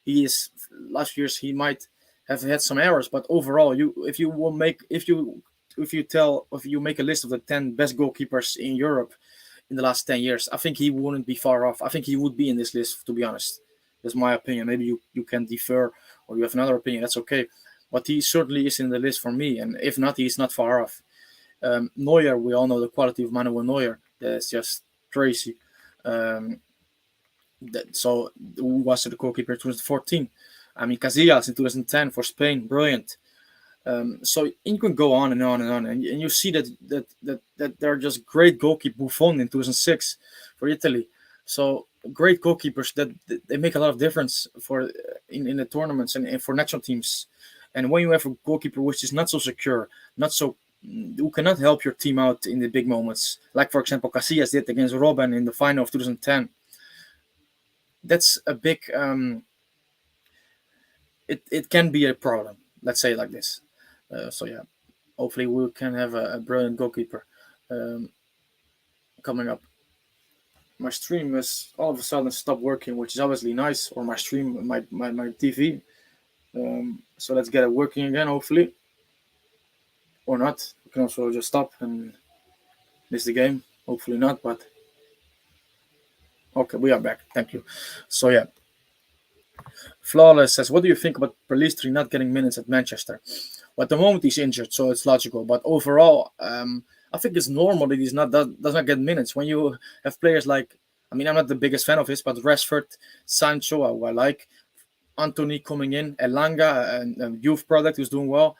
he is last years he might have had some errors, but overall, if you make a list of the 10 best goalkeepers in Europe in the last 10 years, I think he wouldn't be far off. I think he would be in this list, to be honest. That's my opinion. Maybe you can defer, or you have another opinion. That's okay, but he certainly is in the list for me. And if not, he's not far off. Neuer, we all know the quality of Manuel Neuer. That's just crazy. Um, so who was the goalkeeper in 2014? I mean, Casillas in 2010 for Spain, brilliant. So you can go on and on and on, and you see that there are just great goalkeepers. Buffon in 2006 for Italy. So great goalkeepers that they make a lot of difference for in the tournaments and for national teams. And when you have a goalkeeper which is not so secure, not so who cannot help your team out in the big moments, like for example Casillas did against Robben in the final of 2010. that's a big. It can be a problem. Let's say it like this. So yeah, hopefully we can have a brilliant goalkeeper um, coming up. My stream has all of a sudden stopped working, which is obviously nice. Or my stream, my TV. So let's get it working again, hopefully, or not. We can also just stop and miss the game. Hopefully not, but okay, we are back. Thank you. So yeah, Flawless says, "What do you think about Pelistri not getting minutes at Manchester?" Well, at the moment he's injured, so it's logical. But overall, I think it's normal that he's not does not get minutes. When you have players like, I mean, I'm not the biggest fan of his, but Rashford, Sancho, who I like, Anthony coming in, Elanga, and youth product who's doing well.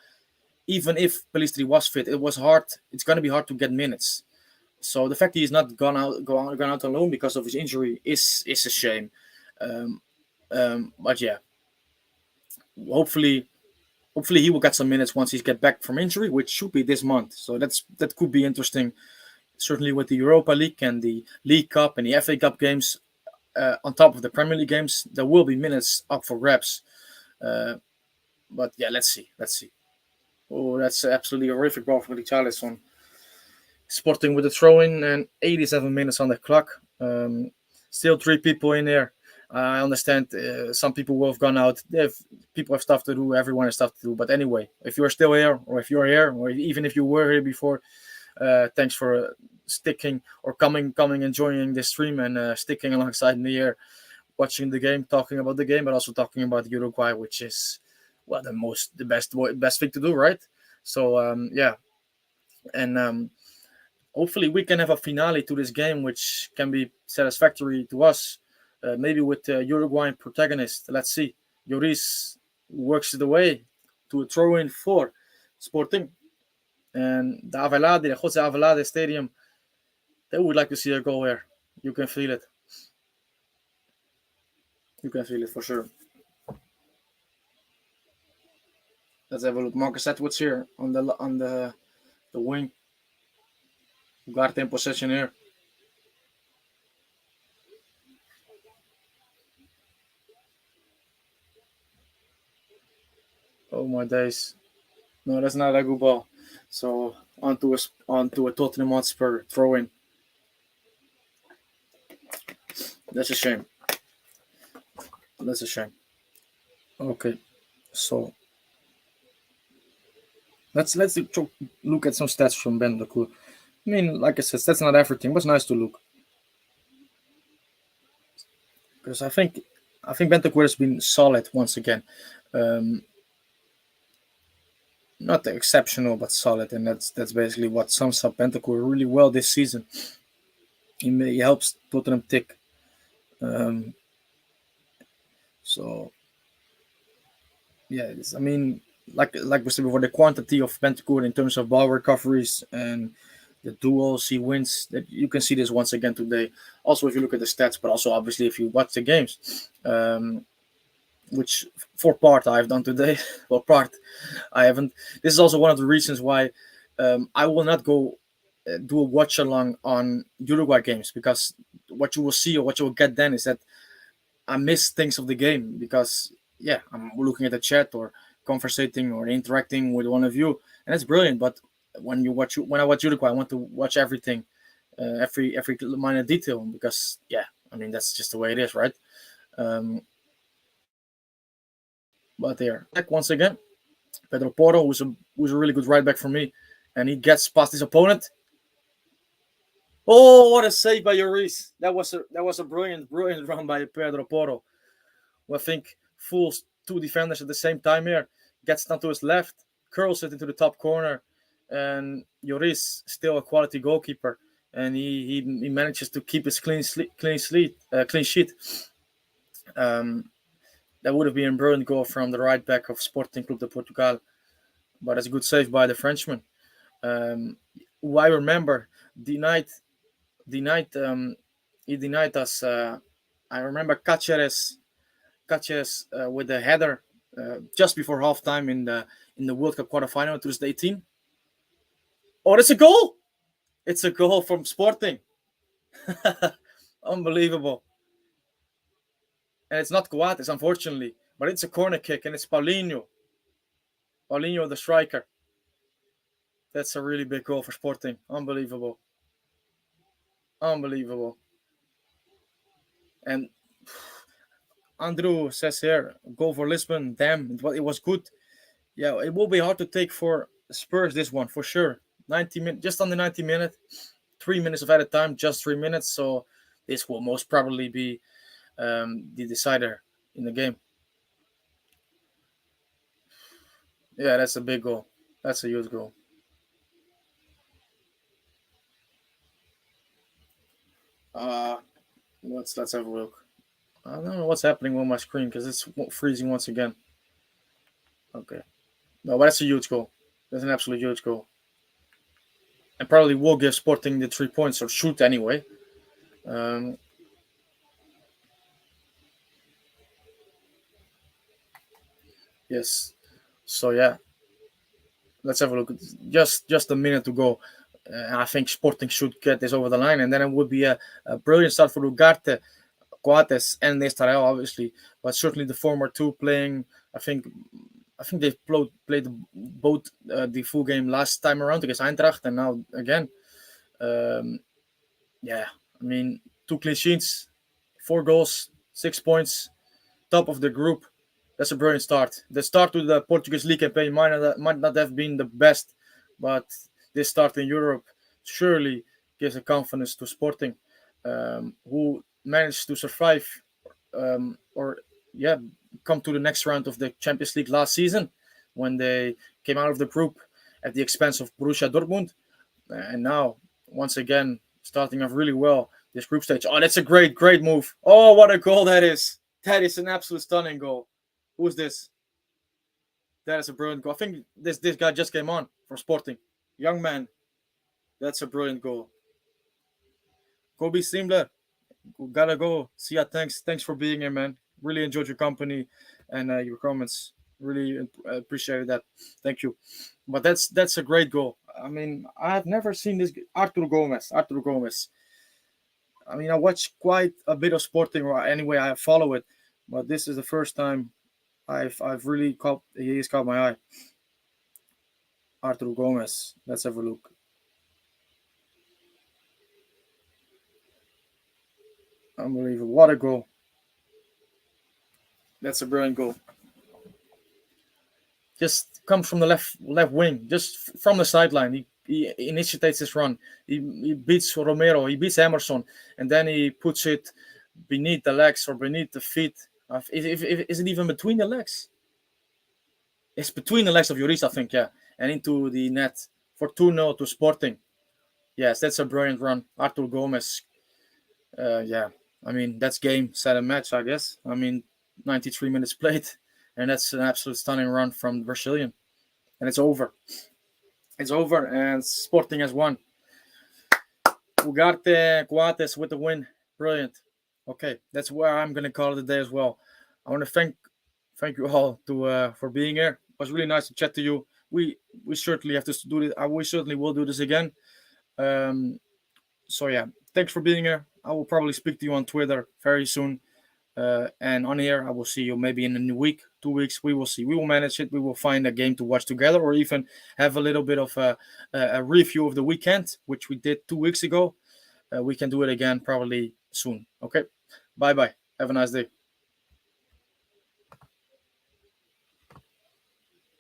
Even if Pelistri was fit, it was hard. It's going to be hard to get minutes. So the fact that he's not gone out on loan because of his injury is a shame. Um, but yeah, hopefully he will get some minutes once he's get back from injury, which should be this month. So that could be interesting. Certainly with the Europa League and the League Cup and the FA Cup games, on top of the Premier League games, there will be minutes up for grabs. Uh, but yeah, let's see. Let's see. Oh, that's absolutely horrific ball from Richarlison. Sporting with a throw in and 87 minutes on the clock. Still three people in there. I understand some people will have gone out. People have stuff to do. Everyone has stuff to do. But anyway, if you're still here, or if you're here, or even if you were here before, thanks for sticking or coming, and joining this stream and sticking alongside me here, watching the game, talking about the game, but also talking about Uruguay, which is well the best thing to do, right? So yeah, and hopefully we can have a finale to this game, which can be satisfactory to us. Maybe with the Uruguayan protagonist. Let's see. Lloris works the way to a throw in for Sporting. And the Jose Avelade Stadium, they would like to see a goal here. You can feel it. You can feel it for sure. Let's have a look. Marcus Edwards here on the wing. Ugarte in possession here. Oh my days. No, that's not a good ball. So onto a Tottenham Hotspur throw in. That's a shame. That's a shame. Okay, so let's look at some stats from Bentancur. I mean, like I said, that's not everything, but it's nice to look because I think Bentancur has been solid once again. Um, Not exceptional, but solid, and that's basically what sums up Bentancur really well this season. He helps Tottenham tick. Um, so yeah, I mean, like we said before, the quantity of Bentancur in terms of ball recoveries and the duels he wins, that you can see this once again today. Also, if you look at the stats, but also obviously if you watch the games, which for part I've done today, well, part I haven't. This is also one of the reasons why I will not go do a watch along on Uruguay games, because what you will see or what you will get then is that I miss things of the game because yeah, I'm looking at the chat or conversating or interacting with one of you, and it's brilliant. But when I watch Uruguay, I want to watch everything, every minor detail, because yeah, I mean that's just the way it is, right? Um, but there, back once again, Pedro Porro, who's a really good right back for me, and he gets past his opponent. Oh, what a save by Lloris! That was a brilliant run by Pedro Porro, who I think fools two defenders at the same time here. Gets down to his left, curls it into the top corner, and Lloris still a quality goalkeeper, and he manages to keep his clean sheet. Um, that would have been a brilliant goal from the right back of Sporting Club de Portugal, but it's a good save by the Frenchman. Who I remember denied he denied us. I remember Caceres with the header just before halftime in the World Cup quarterfinal 2018. Oh, it's a goal! It's a goal from Sporting. Unbelievable. and it's not Coates, unfortunately, but it's a corner kick, and it's Paulinho. Paulinho, the striker. That's a really big goal for Sporting. Unbelievable. Unbelievable. And Andrew says here, goal for Lisbon. Damn, it was good. Yeah, it will be hard to take for Spurs this one for sure. 90 minutes, just under 90 minutes, 3 minutes of added time, just 3 minutes. So this will most probably be the decider in the game. Yeah, that's a big goal. That's a huge goal. Uh, let's have a look. I don't know what's happening on my screen because it's freezing once again. Okay, no, but that's a huge goal. That's an absolute huge goal, and probably will give Sporting the 3 points or shoot anyway. Um, yes. So yeah, let's have a look. Just a minute to go. I think Sporting should get this over the line, and then it would be a brilliant start for Ugarte, Coates, and Nestarel, obviously. But certainly the former two playing. I think they played both the full game last time around against Eintracht, and now again. Um, yeah, I mean, two clean sheets, 4 goals, 6 points, top of the group. That's a brilliant start. The start to the Portuguese league campaign might not have been the best, but this start in Europe surely gives a confidence to Sporting, who managed to survive or yeah come to the next round of the Champions League last season when they came out of the group at the expense of Borussia Dortmund, and now once again starting off really well this group stage. Oh, that's a great move. Oh, what a goal that is! That is an absolute stunning goal. Who's this? That is a brilliant goal. I think this guy just came on from Sporting. Young man. That's a brilliant goal. Kobe Simler, gotta go. See ya. Thanks for being here, man. Really enjoyed your company and your comments. Really appreciated that. Thank you. But that's a great goal. I mean, I've never seen this Artur Gomez. Artur Gomez. I mean, I watch quite a bit of Sporting, or anyway, I follow it. But this is the first time I've really he's caught my eye. Artur Gomez. Let's have a look. Unbelievable. What a goal. That's a brilliant goal. Just comes from the left wing, just from the sideline. He initiates his run. He beats Romero. He beats Emerson, and then he puts it beneath the legs or beneath the feet. Is it even between the legs? It's between the legs of Lloris, I think, yeah, and into the net for 2-0 to Sporting. Yes, that's a brilliant run. Artur Gomez. Yeah, I mean, that's game, set, and match, I guess. I mean, 93 minutes played, and that's an absolute stunning run from the Brazilian. And it's over. It's over, and Sporting has won. Ugarte Coates with the win. Brilliant. Okay, that's where I'm going to call it a day as well. I want to thank you all for being here. It was really nice to chat to you. We certainly have to do this. We certainly will do this again. So yeah, thanks for being here. I will probably speak to you on Twitter very soon. And on here, I will see you maybe in a new week, 2 weeks. We will see. We will manage it. We will find a game to watch together, or even have a little bit of a review of the weekend, which we did 2 weeks ago. We can do it again probably soon. Okay. Bye bye. Have a nice day.